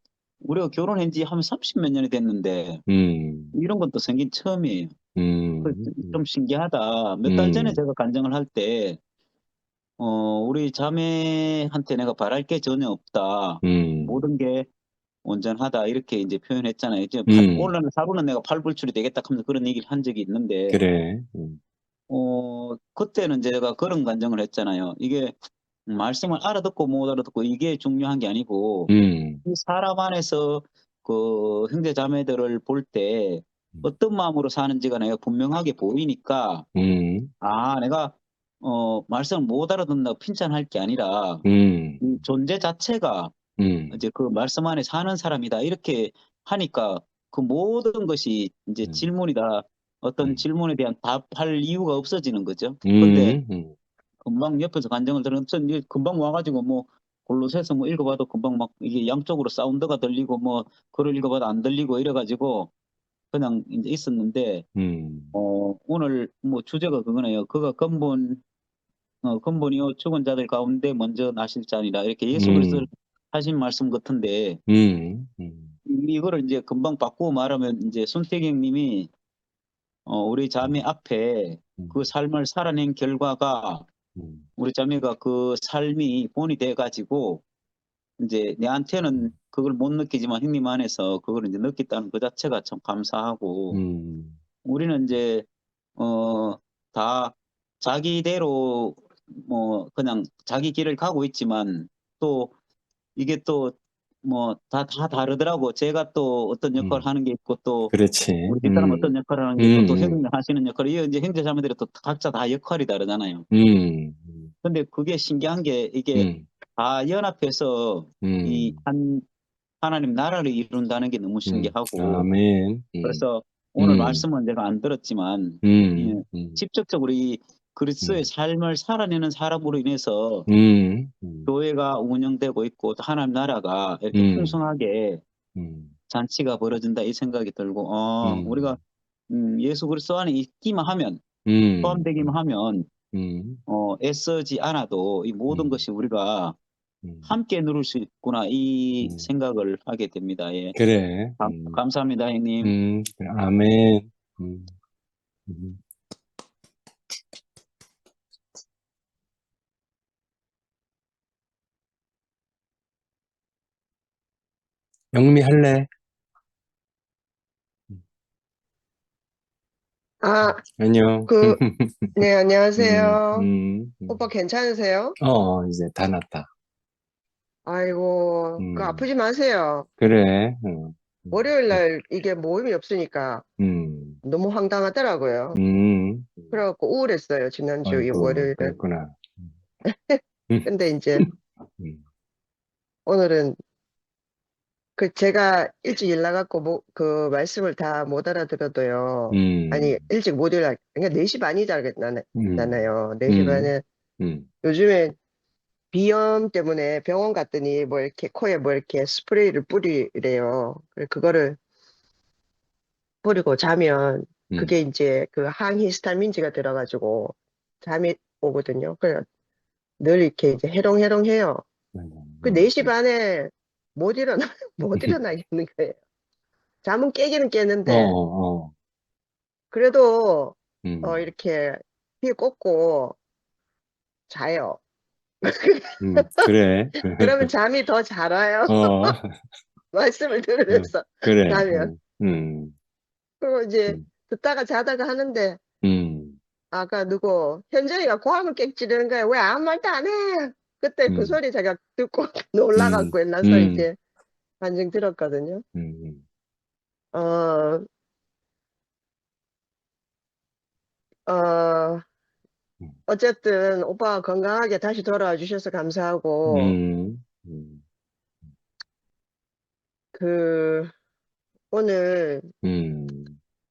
우리가 결혼한 지 한 30몇 년이 됐는데 이런 것도 생긴 처음이에요. 좀 신기하다. 몇 달 전에 제가 간증을 할 때 우리 자매한테 내가 바랄 게 전혀 없다. 모든 게 온전하다. 이렇게 이제 표현했잖아요. 이제 오늘날 하루는 내가 팔불출이 되겠다 하면서 그런 얘기를 한 적이 있는데 그래. 그때는 제가 그런 간증을 했잖아요. 이게 말씀을 알아듣고 못 알아듣고 이게 중요한 게 아니고 이 사람 안에서 그 형제 자매들을 볼 때 어떤 마음으로 사는지가 내가 분명하게 보이니까 내가 말씀을 못 알아듣는다고 핀잔할 게 아니라 이 존재 자체가 이제 그 말씀 안에 사는 사람이다 이렇게 하니까 그 모든 것이 이제 질문이다. 어떤 질문에 대한 답할 이유가 없어지는 거죠. 근데 금방 옆에서 간증을 들으면 전 이제 금방 와가지고 뭐 골로새서 뭐 읽어봐도 금방 막 이게 양쪽으로 사운드가 들리고 뭐 글을 읽어봐도 안 들리고 이래가지고 그냥 이제 있었는데 오늘 뭐 주제가 그거네요. 그가 근본이요 죽은 자들 가운데 먼저 나실 자니라 이렇게 예수 그리스도를 하신 말씀 같은데 이거를 이제 금방 바꾸고 말하면 이제 손태경 님이 우리 자매 앞에 그 삶을 살아낸 결과가 우리 자매가 그 삶이 본이 돼 가지고 이제 내한테는 그걸 못 느끼지만 형님 안에서 그걸 이제 느꼈다는 그 자체가 참 감사하고 우리는 이제 다 자기대로 뭐 그냥 자기 길을 가고 있지만 또 이게 또 뭐 다 다르더라고. 제가 또 어떤 역할을 하는 게 있고 또 그렇지. 우리 집사람 어떤 역할을 하는 게 있고 또 형님 하시는 역할이 이제 형제자매들이 또 각자 다 역할이 다르잖아요. 근데 그게 신기한 게 이게 다 연합해서 이 하나님 나라를 이룬다는 게 너무 신기하고 아멘. 그래서 오늘 말씀은 내가 안 들었지만 예, 직접적으로 이 그리스도의 삶을 살아내는 사람으로 인해서 교회가 운영되고 있고 또 하나님 나라가 이렇게 풍성하게 잔치가 벌어진다 이 생각이 들고 우리가 예수 그리스도 안에 있기만 하면 포함되기만 하면 애쓰지 않아도 이 모든 것이 우리가 함께 누릴 수 있구나 이 생각을 하게 됩니다. 예. 그래. 감사합니다, 형님. 아멘. 영미 할래? 아, 안녕. 네, 안녕하세요. 음. 오빠 괜찮으세요? 이제 다 났다. 아이고, 아프지 마세요. 그래. 월요일 날 이게 모임이 없으니까 너무 황당하더라고요. 그래갖고 우울했어요, 지난주 이 아이고, 월요일은. 그랬구나. 근데 이제 오늘은 제가 일찍 일 나갔고 그 말씀을 다 못 알아들어도요. 아니, 일찍 못 일어나, 그러니까 4시 반이잖아요. 4시 반에 요즘에 비염 때문에 병원 갔더니 뭐 이렇게 코에 뭐 이렇게 스프레이를 뿌리래요. 그거를 뿌리고 자면 그게 이제 그 항히스타민제가 들어가지고 잠이 오거든요. 그래 늘 이렇게 이제 해롱해롱해요. 그 4시 반에 못 일어나겠는 거예요. 잠은 깨기는 깨는데 그래도 이렇게 귀 꽂고 자요. 그래. 그러면 잠이 더 잘 와요. 말씀을 들으면서 그래. 자면. 그리고 이제 듣다가 자다가 하는데 아까 누구 현정이가 고함을 깨지르는 거야. 왜 아무 말도 안 해? 그때 그 소리 제가 듣고 놀라갖고 일어나서 이제 간증 들었거든요. 어쨌든 오빠가 건강하게 다시 돌아와 주셔서 감사하고 오늘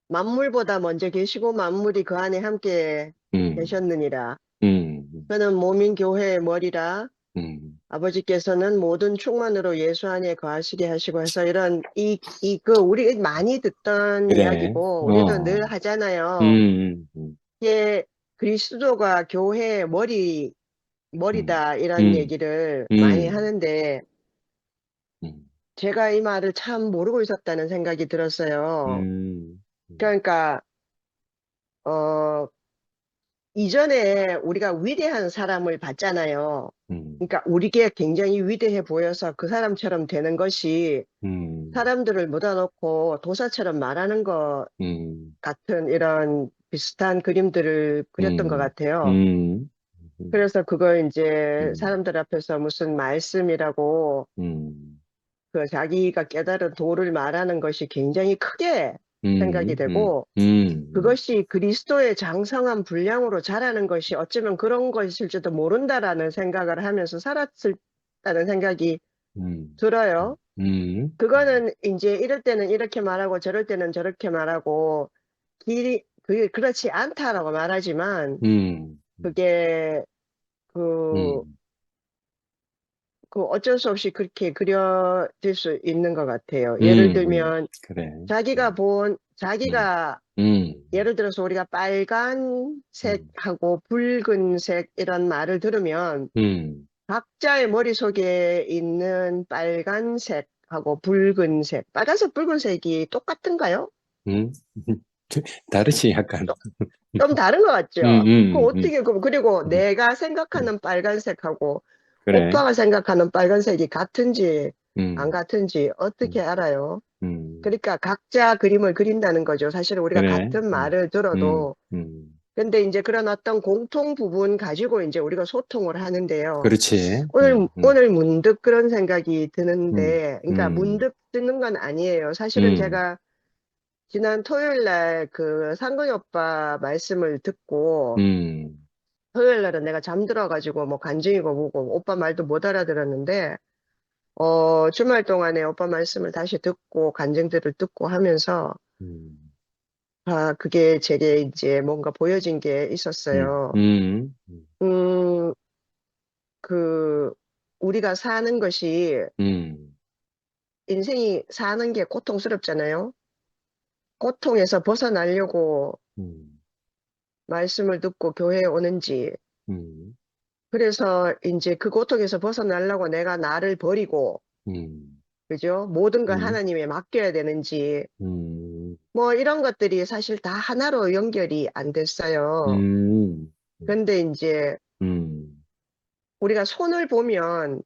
만물보다 먼저 계시고 만물이 그 안에 함께 계셨느니라. 저는 몸인 교회의 머리라 아버지께서는 모든 충만으로 예수 안에 거하시게 하시고 해서 이런 우리 많이 듣던 그래. 이야기고 우리도 늘 하잖아요. 이게 그리스도가 교회의 머리다 이런 얘기를 많이 하는데 제가 이 말을 참 모르고 있었다는 생각이 들었어요. 그러니까 이전에 우리가 위대한 사람을 봤잖아요. 그러니까 우리게 굉장히 위대해 보여서 그 사람처럼 되는 것이 사람들을 묻어놓고 도사처럼 말하는 것 같은 이런 비슷한 그림들을 그렸던 것 같아요. 그래서 그걸 이제 사람들 앞에서 무슨 말씀이라고 그 자기가 깨달은 도를 말하는 것이 굉장히 크게 생각이 되고 그것이 그리스도의 장성한 분량으로 자라는 것이 어쩌면 그런 것일지도 모른다라는 생각을 하면서 살았다는 생각이 들어요. 그거는 이제 이럴 때는 이렇게 말하고 저럴 때는 저렇게 말하고 그게 그렇지 않다라고 말하지만 그게 그 어쩔 수 없이 그렇게 그려질 수 있는 것 같아요. 예를 들면 그래. 자기가 예를 들어서 우리가 빨간색하고 붉은색 이런 말을 들으면 각자의 머릿속에 있는 빨간색하고 붉은색, 빨간색, 붉은색이 똑같은가요? 다르지, 약간. 좀 다른 것 같죠? 그리고 내가 생각하는 빨간색하고 그래. 오빠가 생각하는 빨간색이 같은지 안 같은지 어떻게 알아요? 그러니까 각자 그림을 그린다는 거죠. 사실 우리가 그래. 같은 말을 들어도. 근데 이제 그런 어떤 공통 부분 가지고 이제 우리가 소통을 하는데요. 그렇지. 오늘 문득 그런 생각이 드는데, 그러니까 문득 드는 건 아니에요. 사실은 제가 지난 토요일 날 그 상근이 오빠 말씀을 듣고, 토요일 날은 내가 잠들어가지고 뭐 간증이고 뭐고 오빠 말도 못 알아들었는데, 주말 동안에 오빠 말씀을 다시 듣고 간증들을 듣고 하면서, 그게 제게 이제 뭔가 보여진 게 있었어요. 우리가 사는 것이, 인생이 사는 게 고통스럽잖아요. 고통에서 벗어나려고 말씀을 듣고 교회에 오는지, 그래서 이제 그 고통에서 벗어나려고 내가 나를 버리고, 그죠? 모든 걸 하나님에 맡겨야 되는지, 뭐 이런 것들이 사실 다 하나로 연결이 안 됐어요. 근데 이제 우리가 손을 보면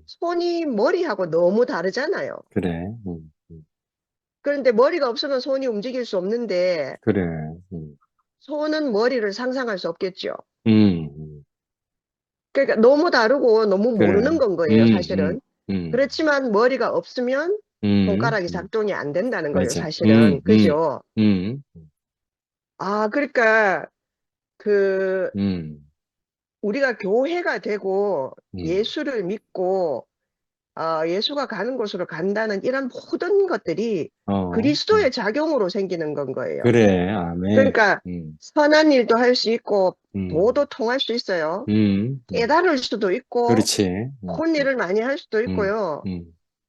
손이 머리하고 너무 다르잖아요. 그래. 그런데 머리가 없으면 손이 움직일 수 없는데 그래. 손은 머리를 상상할 수 없겠죠. 그러니까 너무 다르고 너무 그래. 모르는 건 거예요, 사실은. 그렇지만 머리가 없으면 손가락이 음. 작동이 안 된다는 거예요, 맞아. 사실은. 그죠? 그러니까 그 우리가 교회가 되고 예수를 믿고 예수가 가는 곳으로 간다는 이런 모든 것들이 그리스도의 작용으로 생기는 건 거예요. 그래. 아멘. 그러니까 선한 일도 할 수 있고 도도 통할 수 있어요. 깨달을 수도 있고 그렇지. 큰 일을 많이 할 수도 있고요.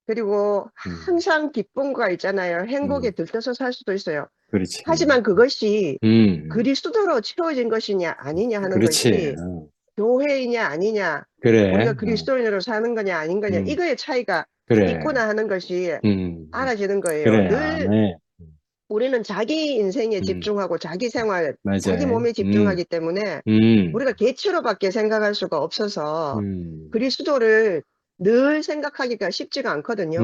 그리고 항상 기쁨과 있잖아요. 행복에 들떠서 살 수도 있어요. 그렇지. 하지만 그것이 그리스도로 채워진 것이냐 아니냐 하는 그렇지. 것이 교회이냐 아니냐, 그래. 우리가 그리스도인으로 사는 거냐 아닌 거냐, 이거의 차이가 그래. 있구나 하는 것이 알아지는 거예요. 그래. 늘 아멘. 우리는 자기 인생에 집중하고 자기 생활, 맞아요. 자기 몸에 집중하기 때문에 우리가 개체로밖에 생각할 수가 없어서 그리스도를 늘 생각하기가 쉽지가 않거든요.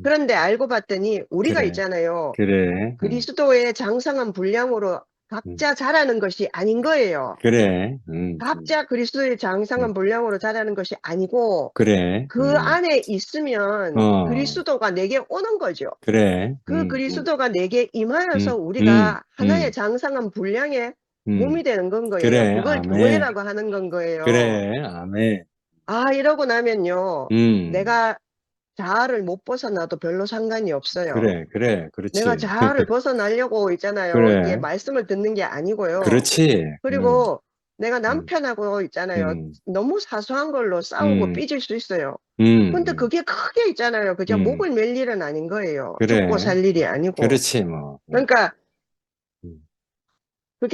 그런데 알고 봤더니 우리가 그래. 있잖아요. 그래. 그리스도의 장성한 분량으로 각자 자라는 것이 아닌 거예요. 그래. 각자 그리스도의 장성한 분량으로 자라는 것이 아니고 그래. 그 안에 있으면 그리스도가 내게 오는 거죠. 그래. 그 그리스도가 내게 임하여서 우리가 하나의 장성한 분량의 몸이 되는 건 거예요. 그래. 그걸 아멘. 교회라고 하는 건 거예요. 그래. 아멘. 이러고 나면요. 내가 자아를 못 벗어나도 별로 상관이 없어요. 그래. 그래. 그렇지. 내가 자아를 벗어나려고 있잖아요. 그래. 이게 말씀을 듣는 게 아니고요. 그렇지. 그리고 내가 남편하고 있잖아요. 너무 사소한 걸로 싸우고 삐질 수 있어요. 근데 그게 크게 있잖아요. 그저 목을 맬 일은 아닌 거예요. 그래. 죽고 살 일이 아니고. 그렇지, 뭐. 그러니까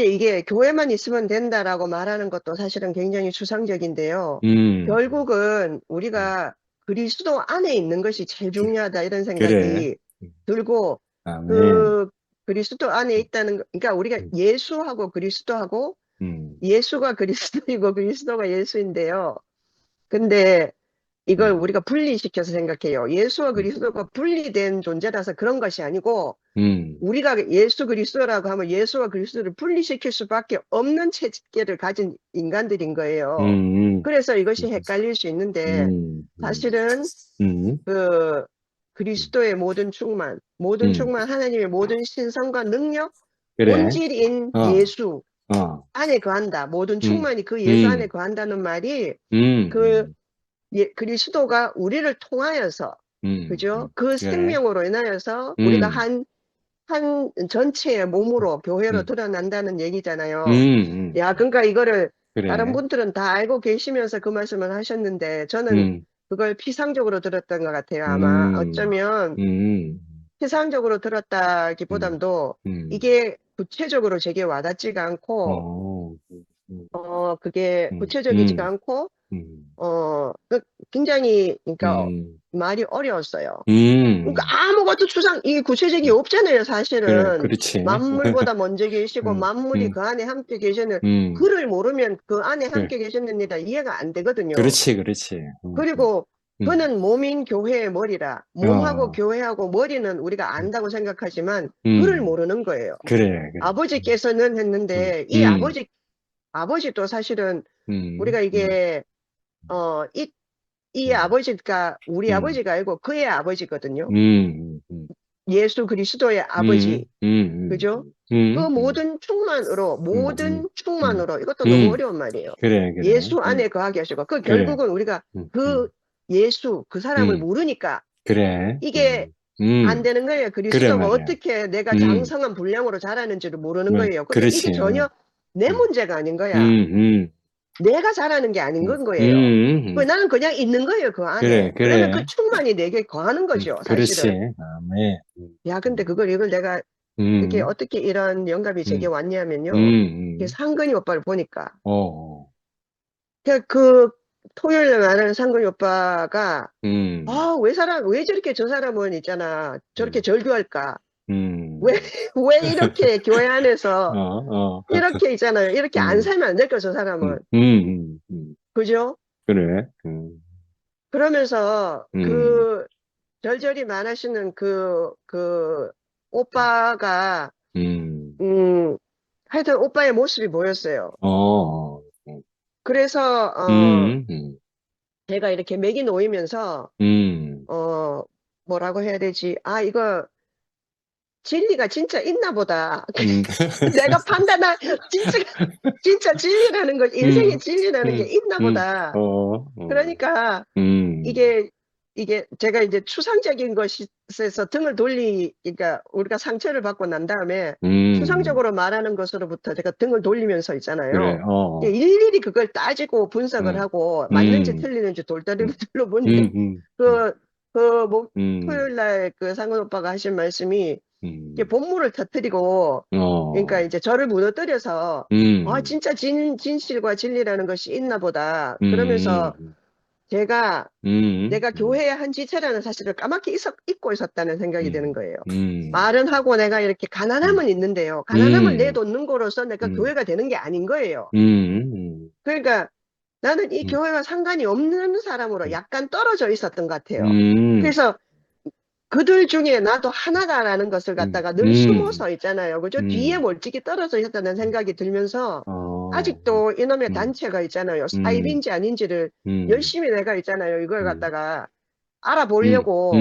이게 교회만 있으면 된다라고 말하는 것도 사실은 굉장히 추상적인데요. 결국은 우리가 그리스도 안에 있는 것이 제일 중요하다 이런 생각이 그래. 들고 아멘. 그 그리스도 안에 있다는 거, 그러니까 우리가 예수하고 그리스도하고 예수가 그리스도이고 그리스도가 예수인데요. 근데 이걸 우리가 분리시켜서 생각해요. 예수와 그리스도가 분리된 존재라서 그런 것이 아니고 우리가 예수 그리스도라고 하면 예수와 그리스도를 분리시킬 수밖에 없는 체계를 가진 인간들인 거예요. 그래서 이것이 헷갈릴 수 있는데 사실은 그 그리스도의 모든 충만, 하나님의 모든 신성과 능력, 그래. 본질인 예수 안에 거한다. 모든 충만이 그 예수 안에 거한다는 말이 그리스도가 우리를 통하여서 그죠? 그 그래. 생명으로 인하여서 우리가 음, 한 전체의 몸으로 교회로 음, 드러난다는 얘기잖아요. 음, 야, 그러니까 이거를 다른 그래. 분들은 다 알고 계시면서 그 말씀을 하셨는데 저는 음, 그걸 피상적으로 들었던 것 같아요. 아마 음, 어쩌면 음, 피상적으로 음, 들었다기보담도 음, 이게 구체적으로 제게 와닿지가 않고 어, 음, 그게 음, 구체적이지가 음, 않고 음, 굉장히 그러니까 음, 말이 어려웠어요. 그러니까 음. 아무것도 이 구체적이 없잖아요, 그래, 사실은. 그렇지. 만물보다 먼저 계시고 만물이 음, 그 안에 함께 계시는 음, 그를 모르면 그 안에 그래. 함께 계시는 이다 이해가 안 되거든요. 그렇지, 그렇지. 그리고 음, 그는 몸인 교회의 머리라. 몸하고 어, 교회하고 머리는 우리가 안다고 생각하지만 그를 음, 모르는 거예요. 그래, 그래. 아버지께서는 음, 했는데 이 아버지도 사실은 우리가 음, 이게 이 아버지가 우리 음, 아버지가 아니고 그의 아버지거든요. 음, 음, 예수 그리스도의 아버지. 그죠? 그 음, 모든 음, 충만으로 이것도 너무 음. 어려운 말이에요. 그래, 그래. 예수 안에 거하게 하시고 그 그래. 결국은 우리가 음, 그 예수 그 사람을 음, 모르니까 그래. 이게 안 되는 거예요. 그래 그리스도가 말이야. 어떻게 내가 음, 장성한 분량으로 자라는지를 모르는 거예요. 근데 그렇지. 이게 전혀 내 문제가 아닌 거야. 음, 내가 잘하는 게 아닌 음, 건 거예요. 음. 나는 그냥 있는 거예요, 그 안에. 그래, 그러면 그 그래. 충만이 내게 거하는 거죠, 그렇지. 사실은. 아멘. 야, 근데 이걸 내가 이게 음, 어떻게 이런 영감이 제게 음, 왔냐면요. 이게 음. 상근이 오빠를 보니까. 어, 그 토요일에 말하는 상근이 오빠가, 음, 왜 저렇게 저 사람은 있잖아. 저렇게 음, 절교할까? 왜, 음. 왜 이렇게 교회 안에서 어, 이렇게 있잖아요. 이렇게 안 음, 살면 안 될까, 저 사람은. 그죠? 그래. 그러면서 음, 절절히 말하시는 그 오빠가, 음, 하여튼 오빠의 모습이 보였어요. 어, 그래서, 음, 음, 제가 이렇게 맥이 놓이면서, 음, 뭐라고 해야 되지? 이거 진리가 진짜 있나 보다. 음, 내가 진짜 진리라는 거, 인생의 진리라는 게 있나 보다. 그러니까, 이게 제가 이제 추상적인 것에서 그러니까 우리가 상처를 받고 난 다음에 추상적으로 말하는 것으로부터 제가 등을 돌리면서 그래, 있잖아요. 일일이 그걸 따지고 분석을 하고 맞는지 음, 틀리는지 돌다리를 둘러보는데 음, 토요일 날 그 상은 오빠가 하신 말씀이 이게 음, 본물을 터뜨리고 그러니까 이제 저를 무너뜨려서 진짜 진실과 진리라는 것이 있나 보다. 그러면서 내가 교회의 한 지체라는 사실을 까맣게 잊고 있었다는 생각이 드는 거예요. 말은 하고 내가 이렇게 가난함은 있는데요. 가난함을 내놓는 거로서 내가 교회가 되는 게 아닌 거예요. 그러니까 나는 이 교회와 상관이 없는 사람으로 약간 떨어져 있었던 것 같아요. 그래서 그들 중에 나도 하나다라는 것을 갖다가 늘 숨어서 있잖아요. 그죠? 뒤에 멀찍이 떨어져 있었다는 생각이 들면서 아직도 이놈의 단체가 있잖아요. 사입인지 아닌지를 열심히 내가 있잖아요. 이걸 갖다가 알아보려고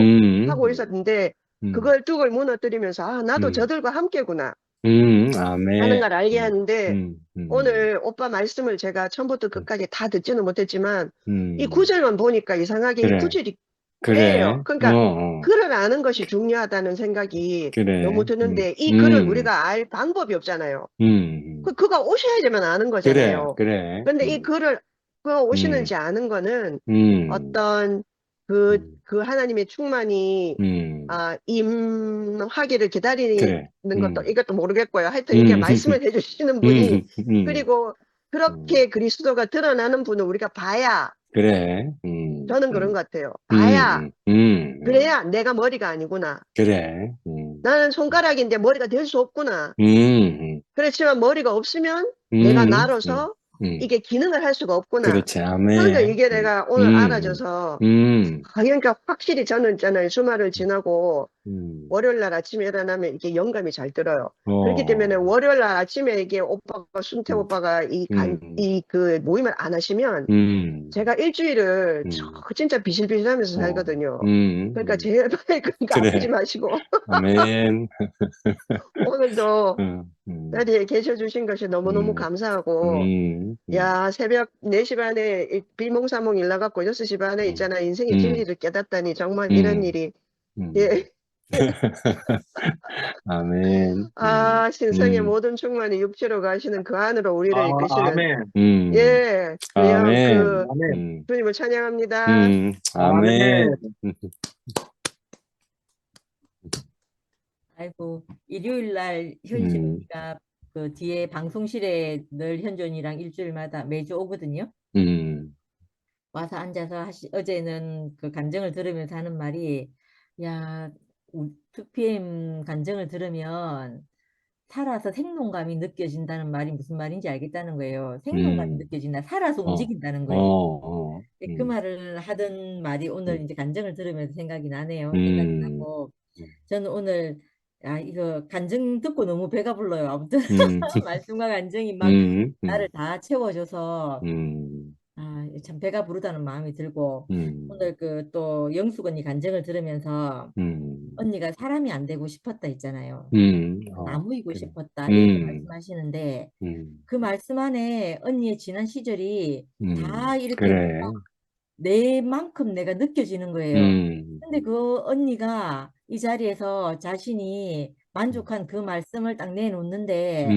하고 있었는데 그걸 뚝을 무너뜨리면서 나도 저들과 함께구나 하는 아멘. 걸 알게 하는데 오늘 오빠 말씀을 제가 처음부터 끝까지 다 듣지는 못했지만 이 구절만 보니까 이상하게 이 그래, 구절이 그래, 요 그러니까 글을 아는 것이 중요하다는 생각이 너무 그래, 드는데 이 글을 우리가 알 방법이 없잖아요. 그가 오셔야지만 아는 그래, 거잖아요. 그래, 근데 이 글을 그가 오시는지 아는 거는 어떤 그 하나님의 충만이 임하기를 기다리는 그래, 것도 이것도 모르겠고요. 하여튼 이게 말씀을 해주시는 분이 그리고 그렇게 그리스도가 드러나는 분을 우리가 봐야 그래, 저는 그런 것 같아요. 봐야 그래야 내가 머리가 아니구나. 그래, 나는 손가락인데 머리가 될 수 없구나. 그렇지만 머리가 없으면 내가 나로서 이게 기능을 할 수가 없구나. 그렇지, 그러니까 아멘. 이게 내가 오늘 알아져서 그러니까 확실히 저는 있잖아요. 주말을 지나고 월요일 날 아침에 일어나면 이게 영감이 잘 들어요. 그렇기 때문에 월요일 날 아침에 이게 순태 오빠가 그 모임을 안 하시면 제가 일주일을 진짜 비실비실하면서 살거든요. 그러니까 제발 그러니까 그래. 아프지 마시고 아멘. 오늘도 자리에 계셔주신 것이 너무너무 감사하고, 야, 새벽 4시 반에 비몽사몽 일 나갖고 6시 반에 있잖아. 인생의 진리를 깨닫다니, 정말 이런 일이, 예. 아멘. 아, 신성의 모든 충만이 육체로 가시는 그 안으로 우리를 이끄시는, 아멘. 예, 그냥 아멘. 그, 주님을 찬양합니다. 아멘. 아이고, 일요일 날 현지 언니가 그 뒤에 방송실에 늘 현지 언니랑 일주일마다 매주 오거든요. 와서 앉아서 어제는 그 간증을 들으면서 하는 말이, 야, 2PM 간증을 들으면 살아서 생동감이 느껴진다는 말이 무슨 말인지 알겠다는 거예요. 생동감이 느껴진다. 살아서 움직인다는 거예요. 그 말을 하던 말이 오늘 이제 간증을 들으면서 생각이 나네요. 생각이 나고, 저는 오늘 이거 간증 듣고 너무 배가 불러요. 아무튼 말씀과 간증이 막 나를 다 채워줘서 참 배가 부르다는 마음이 들고, 오늘 그 또 영숙 언니 간증을 들으면서 언니가 사람이 안 되고 싶었다 했잖아요. 나무이고 그래. 싶었다 이렇게 말씀하시는데, 그 말씀 안에 언니의 지난 시절이 다 이렇게 그래. 내만큼 내가 느껴지는 거예요. 근데 그 언니가 이 자리에서 자신이 만족한 그 말씀을 딱 내놓는데,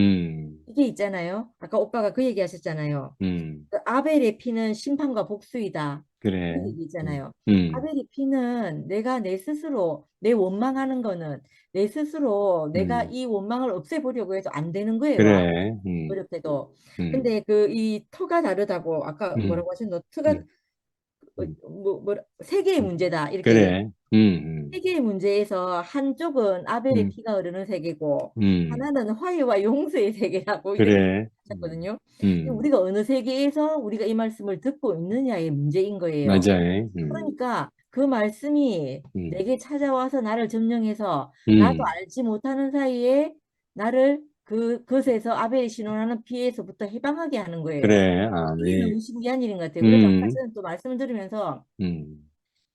이게 있잖아요. 아까 오빠가 그 얘기 하셨잖아요. 그 아벨의 피는 심판과 복수이다. 그래. 그 얘기 있잖아요. 아벨의 피는 내가 내 스스로, 내 원망하는 거는 내 스스로 내가 이 원망을 없애보려고 해도 안 되는 거예요. 그래. 어렵게도. 근데 그 이 터가 다르다고 아까 뭐라고 하셨노? 터가 세 개의 문제다 이렇게 그래. 세계의 문제에서 한쪽은 아벨의 피가 흐르는 세계고 하나는 화해와 용서의 세계라고 이렇게 그래. 하셨거든요. 우리가 어느 세계에서 우리가 이 말씀을 듣고 있느냐의 문제인 거예요. 맞아요. 그러니까 그 말씀이 내게 찾아와서 나를 점령해서 나도 알지 못하는 사이에 나를 그것에서 아벨이 신원하는 피에서부터 해방하게 하는 거예요. 그래. 이게 아멘. 너무 신기한 일인 것 같아요. 그래서 아까 저는 또 말씀을 들으면서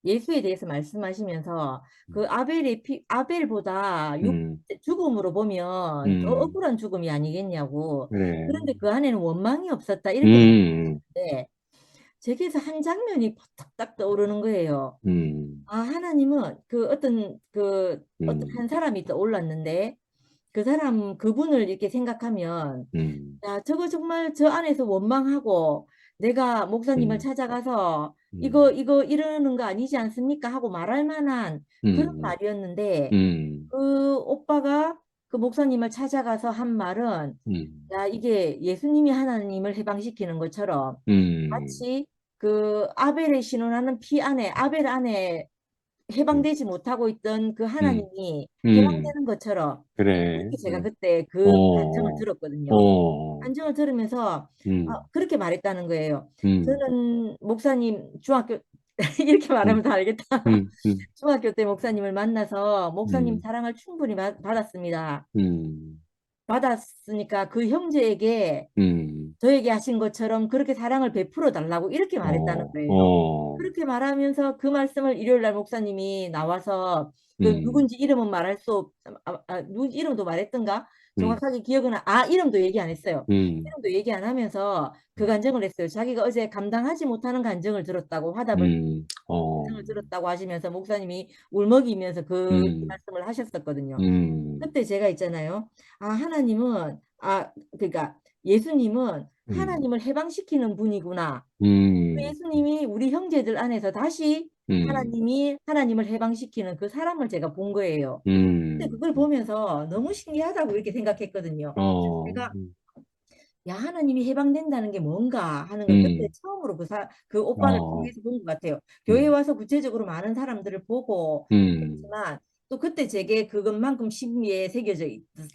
예수에 대해서 말씀하시면서 그 아벨보다 죽음으로 보면 더 억울한 죽음이 아니겠냐고. 그래. 그런데 그 안에는 원망이 없었다 이렇게 말했는데 제게서 한 장면이 탁탁 떠오르는 거예요. 하나님은 어떤 한 사람이 떠올랐는데 그 사람 그분을 이렇게 생각하면 야, 저거 정말 저 안에서 원망하고 내가 목사님을 찾아가서 이거 이러는 거 아니지 않습니까? 하고 말할 만한 그런 말이었는데 그 오빠가 그 목사님을 찾아가서 한 말은 야, 이게 예수님이 하나님을 해방시키는 것처럼 마치 그 아벨의 신원하는 피 안에 아벨 안에 해방되지 못하고 있던 그 하나님이 해방되는 것처럼 그래. 그렇게 제가 그때 그 간증을 들었거든요. 간증을 들으면서 그렇게 말했다는 거예요. 저는 목사님 중학교 이렇게 말하면 다 알겠다. 중학교 때 목사님을 만나서 목사님 사랑을 충분히 받았습니다. 받았으니까 그 형제에게 저에게 하신 것처럼 그렇게 사랑을 베풀어 달라고 이렇게 말했다는 거예요. 그렇게 말하면서 그 말씀을 일요일 날 목사님이 나와서 그 누군지 이름은 말할 수 누군지 이름도 말했던가 정확하게 기억은 이름도 얘기 안 했어요. 이름도 얘기 안 하면서 그 간증을 했어요. 자기가 어제 감당하지 못하는 간증을 들었다고 간증을 들었다고 하시면서 목사님이 울먹이면서 그 말씀을 하셨었거든요. 그때 제가 있잖아요. 하나님은 그러니까 예수님은 하나님을 해방시키는 분이구나. 예수님이 우리 형제들 안에서 다시 하나님이 하나님을 해방시키는 그 사람을 제가 본 거예요. 근데 그걸 보면서 너무 신기하다고 이렇게 생각했거든요. 제가 야, 하나님이 해방된다는 게 뭔가 하는 걸 그때 처음으로 그 오빠를 통해서 본 것 같아요. 교회 와서 구체적으로 많은 사람들을 보고 그렇지만 또 그때 제게 그것만큼 심리에 새겨져 있었던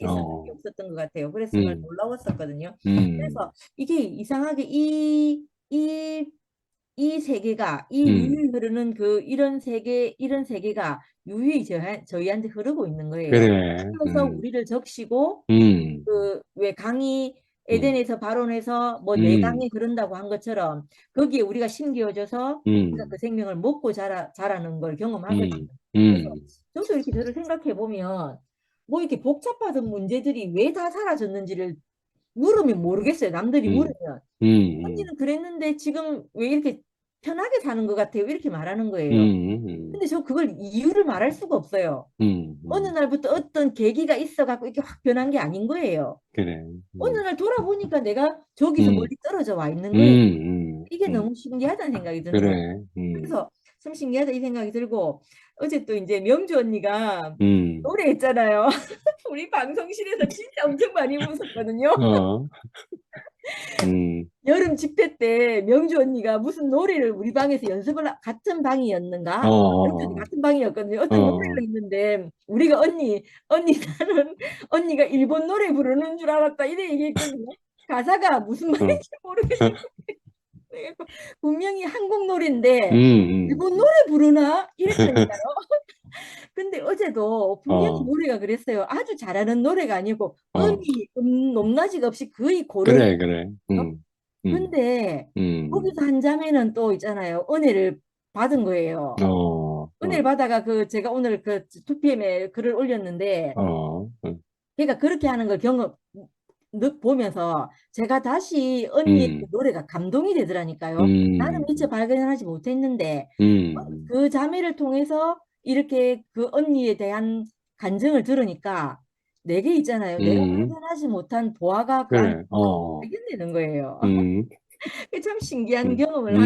게 없었던 것 같아요. 그래서 정말 놀라웠었거든요. 그래서 이게 이상하게 이 세계가 유유히 흐르는 이런 세계가 유유히 저희한테 흐르고 있는 거예요. 그래. 그래서 우리를 적시고 왜 강이 에덴에서 발원해서 뭐 네 강이 흐른다고 한 것처럼 거기에 우리가 심겨져서 우리가 그 생명을 먹고 자라는 걸 경험하거든요. 그래서 저도 이렇게 저를 생각해 보면 뭐 이렇게 복잡하던 문제들이 왜 다 사라졌는지를 물으면 모르겠어요. 남들이 물으면. 언니는 그랬는데 지금 왜 이렇게 편하게 사는 것 같아요. 이렇게 말하는 거예요. 근데 저 그걸 이유를 말할 수가 없어요. 어느 날부터 어떤 계기가 있어갖고 이렇게 확 변한 게 아닌 거예요. 그래. 어느 날 돌아보니까 내가 저기서 멀리 떨어져 와 있는 거예요. 이게 너무 신기하다는 생각이 드는 거예요. 그래. 그래서 참 신기하다 이 생각이 들고 어제 또 이제 명주 언니가 노래했잖아요. 우리 방송실에서 진짜 엄청 많이 웃었거든요. 여름 집회 때 명주 언니가 무슨 노래를 우리 방에서 연습을 같은 방이었는가? 같은 방이었거든요. 어떤 노래를 했는데 우리가 언니 나는 언니가 일본 노래 부르는 줄 알았다 이래 얘기했거든요. 가사가 무슨 말인지 모르겠는데 분명히 한국 노래인데 일본 노래 부르나? 이랬다니까요. 근데 어제도 분명히 노래가 그랬어요. 아주 잘하는 노래가 아니고 음이 높낮이가 없이 거의 고른. 그래. 근데 거기서 한 자매는 또 있잖아요. 은혜를 받은 거예요. 은혜를 받아가 그 제가 오늘 그 2PM에 글을 올렸는데 그러니까 그렇게 하는 걸 보면서 제가 다시 언니의 그 노래가 감동이 되더라니까요. 나는 미처 발견하지 못했는데 그 자매를 통해서 이렇게 그 언니에 대한 감정을 들으니까 내게 있잖아요. 내가 발견하지 못한 보아가 그 안에 발견되는 거예요. 참 신기한 경험을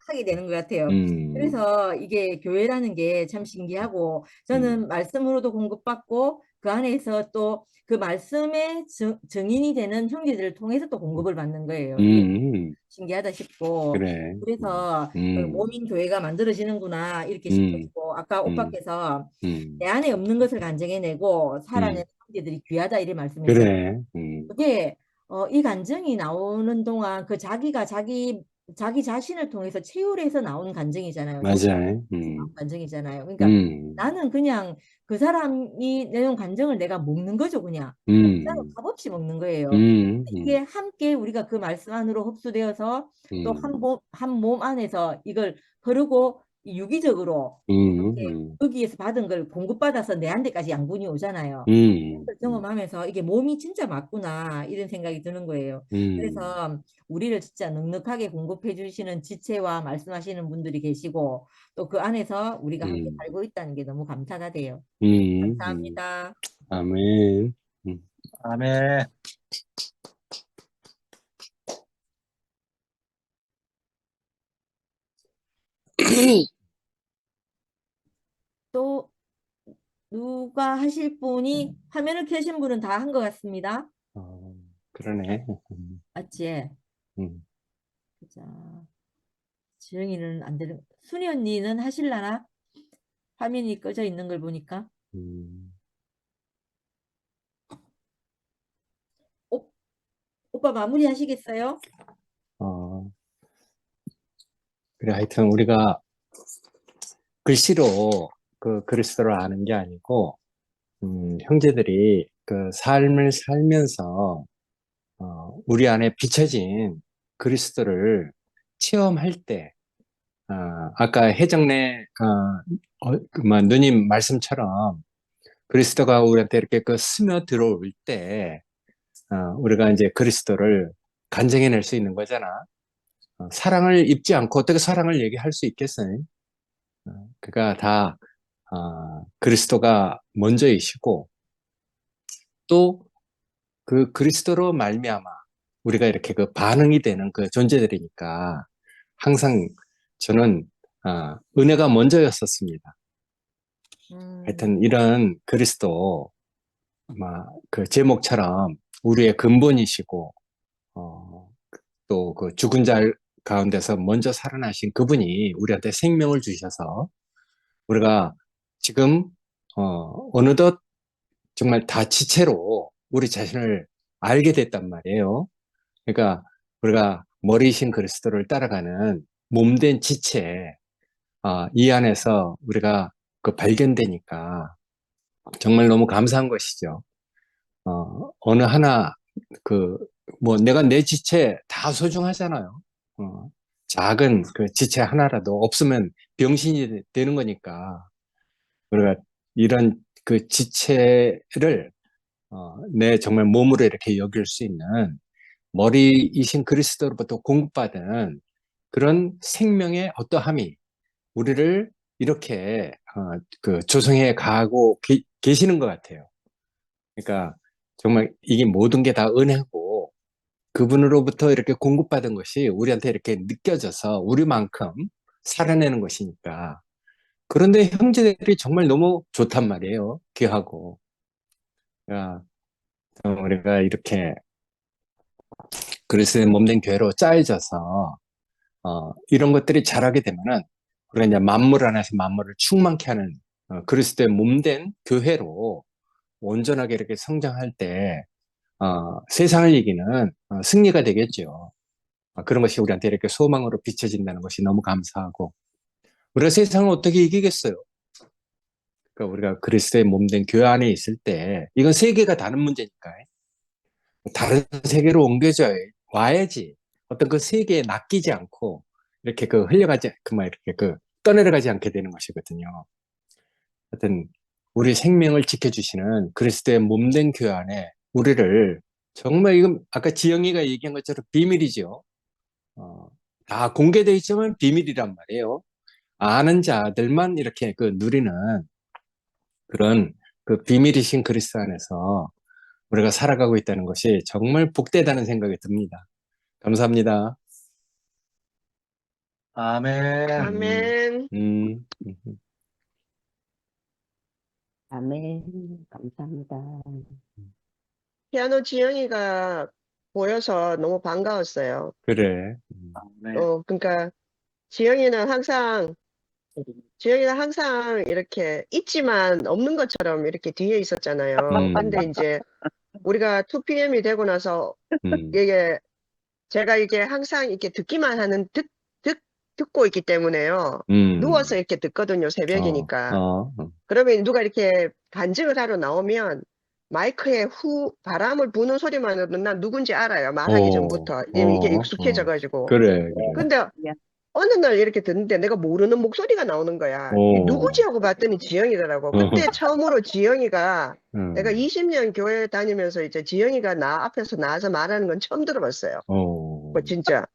하게 되는 것 같아요. 그래서 이게 교회라는 게 참 신기하고 저는 말씀으로도 공급받고 그 안에서 또 그 말씀의 증인이 되는 형제들을 통해서 또 공급을 받는 거예요. 신기하다 싶고 그래서 모민 교회가 만들어지는구나 이렇게 싶었고 아까 오빠께서 내 안에 없는 것을 간증해내고 살아낸 형제들이 귀하다 이렇게 말씀하셨어요. 그게 이 간증이 나오는 동안 그 자기가 자기 자신을 통해서 체휼해서 나온 간증이잖아요. 맞아요. 간증이잖아요. 그러니까 나는 그냥 그 사람이 내놓은 간증을 내가 먹는 거죠, 그냥. 값없이 먹는 거예요. 이게 함께 우리가 그 말씀 안으로 흡수되어서 또 한 몸 안에서 이걸 흐르고 유기적으로 거기에서 받은 걸 공급받아서 내한테까지 양분이 오잖아요. 그걸 경험하면서 이게 몸이 진짜 맞구나 이런 생각이 드는 거예요. 그래서 우리를 진짜 넉넉하게 공급해 주시는 지체와 말씀하시는 분들이 계시고 또 그 안에서 우리가 함께 살고 있다는 게 너무 감사가 돼요. 감사합니다. 아멘. 아멘. 또 누가 하실 분이 화면을 켜신 분은 다 한 것 같습니다. 그러네. 맞지? 자, 지영이는 안 되는. 순이 언니는 하실라나? 화면이 꺼져 있는 걸 보니까. 오빠 마무리 하시겠어요? 그래, 하여튼 우리가 글씨로 그 그리스도를 아는 게 아니고, 형제들이 그 삶을 살면서, 우리 안에 비춰진 그리스도를 체험할 때, 아까 혜정네, 누님 말씀처럼 그리스도가 우리한테 이렇게 그 스며 들어올 때, 우리가 이제 그리스도를 간증해낼 수 있는 거잖아. 사랑을 입지 않고 어떻게 사랑을 얘기할 수 있겠어요? 그러니까 다 그리스도가 먼저이시고 또 그 그리스도로 말미암아 우리가 이렇게 그 반응이 되는 그 존재들이니까 항상 저는 은혜가 먼저였었습니다. 하여튼 이런 그리스도 그 제목처럼 우리의 근본이시고 또 그 죽은 자 가운데서 먼저 살아나신 그분이 우리한테 생명을 주셔서 우리가 지금 어느덧 정말 다 지체로 우리 자신을 알게 됐단 말이에요. 그러니까 우리가 머리이신 그리스도를 따라가는 몸된 지체 이 안에서 우리가 그 발견되니까 정말 너무 감사한 것이죠. 어느 하나 뭐 내가 내 지체 다 소중하잖아요. 작은 그 지체 하나라도 없으면 병신이 되는 거니까 우리가 이런 그 지체를 내 정말 몸으로 이렇게 여길 수 있는 머리이신 그리스도로부터 공급받은 그런 생명의 어떠함이 우리를 이렇게 그 조성해 가고 계시는 것 같아요. 그러니까 정말 이게 모든 게 다 은혜고 그분으로부터 이렇게 공급받은 것이 우리한테 이렇게 느껴져서 우리만큼 살아내는 것이니까. 그런데 형제들이 정말 너무 좋단 말이에요. 귀하고. 그러니까 우리가 이렇게 그리스도의 몸된 교회로 짜여져서 이런 것들이 자라게 되면은 우리가 이제 만물 안에서 만물을 충만케 하는 그리스도의 몸된 교회로 온전하게 이렇게 성장할 때 세상을 이기는 승리가 되겠죠. 그런 것이 우리한테 이렇게 소망으로 비춰진다는 것이 너무 감사하고 우리가 세상을 어떻게 이기겠어요? 그러니까 우리가 그리스도의 몸된 교회 안에 있을 때 이건 세계가 다른 문제니까 다른 세계로 옮겨져 와야지 어떤 그 세계에 낚이지 않고 이렇게 그 흘려가지 그만 이렇게 그 떠내려가지 않게 되는 것이거든요. 하여튼 우리 생명을 지켜주시는 그리스도의 몸된 교회 안에 우리를 정말 이건 아까 지영이가 얘기한 것처럼 비밀이죠. 다 공개되어 있지만 비밀이란 말이에요. 아는 자들만 이렇게 그 누리는 그런 그 비밀이신 그리스도 안에서 우리가 살아가고 있다는 것이 정말 복되다는 생각이 듭니다. 감사합니다. 아멘. 아멘. 아멘. 감사합니다. 피아노 지영이가 보여서 너무 반가웠어요. 그래. 그러니까 지영이는 항상 이렇게 있지만 없는 것처럼 이렇게 뒤에 있었잖아요. 근데 이제 우리가 2PM이 되고 나서 이게 제가 이게 항상 이렇게 듣기만 하는 듣고 있기 때문에요. 누워서 이렇게 듣거든요. 새벽이니까. 그러면 누가 이렇게 간증을 하러 나오면 마이크에 바람을 부는 소리만으로도 난 누군지 알아요. 말하기 전부터. 이게 익숙해져가지고. 그래. 근데 어느 날 이렇게 듣는데 내가 모르는 목소리가 나오는 거야. 누구지 하고 봤더니 지영이더라고. 그때 처음으로 지영이가 내가 20년 교회 다니면서 이제 지영이가 나 앞에서 나와서 말하는 건 처음 들어봤어요. 진짜.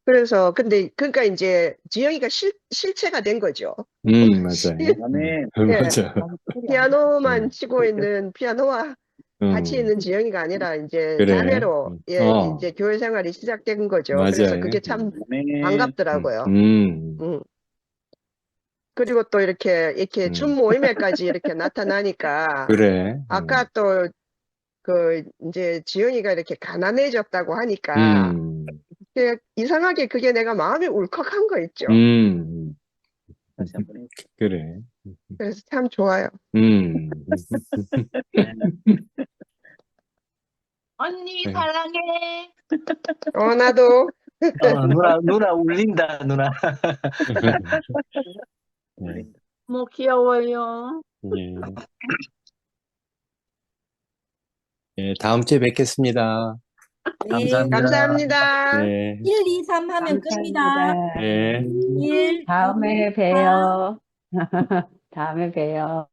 그래서 그러니까 이제 지영이가 실체가 된 거죠. 맞아요. 맞아. 피아노만 치고 있는 피아노와 같이 있는 지영이가 아니라 이제 그래. 자매로 이제 교회 생활이 시작된 거죠. 맞아요. 그래서 그게 참 반갑더라고요. 그리고 또 이렇게 춤 모임에까지 이렇게 나타나니까 그래. 아까 또 그 이제 지영이가 이렇게 가난해졌다고 하니까 이상하게 그게 내가 마음이 울컥한 거 있죠. 그래. 그래서 참 좋아요. 언니 사랑해. 나도. 누나 울린다, 누나. 뭐 귀여워요. 다음 주에 뵙겠습니다. 감사합니다. 1, 2, 3 하면 끕니다. 감사합니다. 1, 다음에 봬요. 다음에 봬요.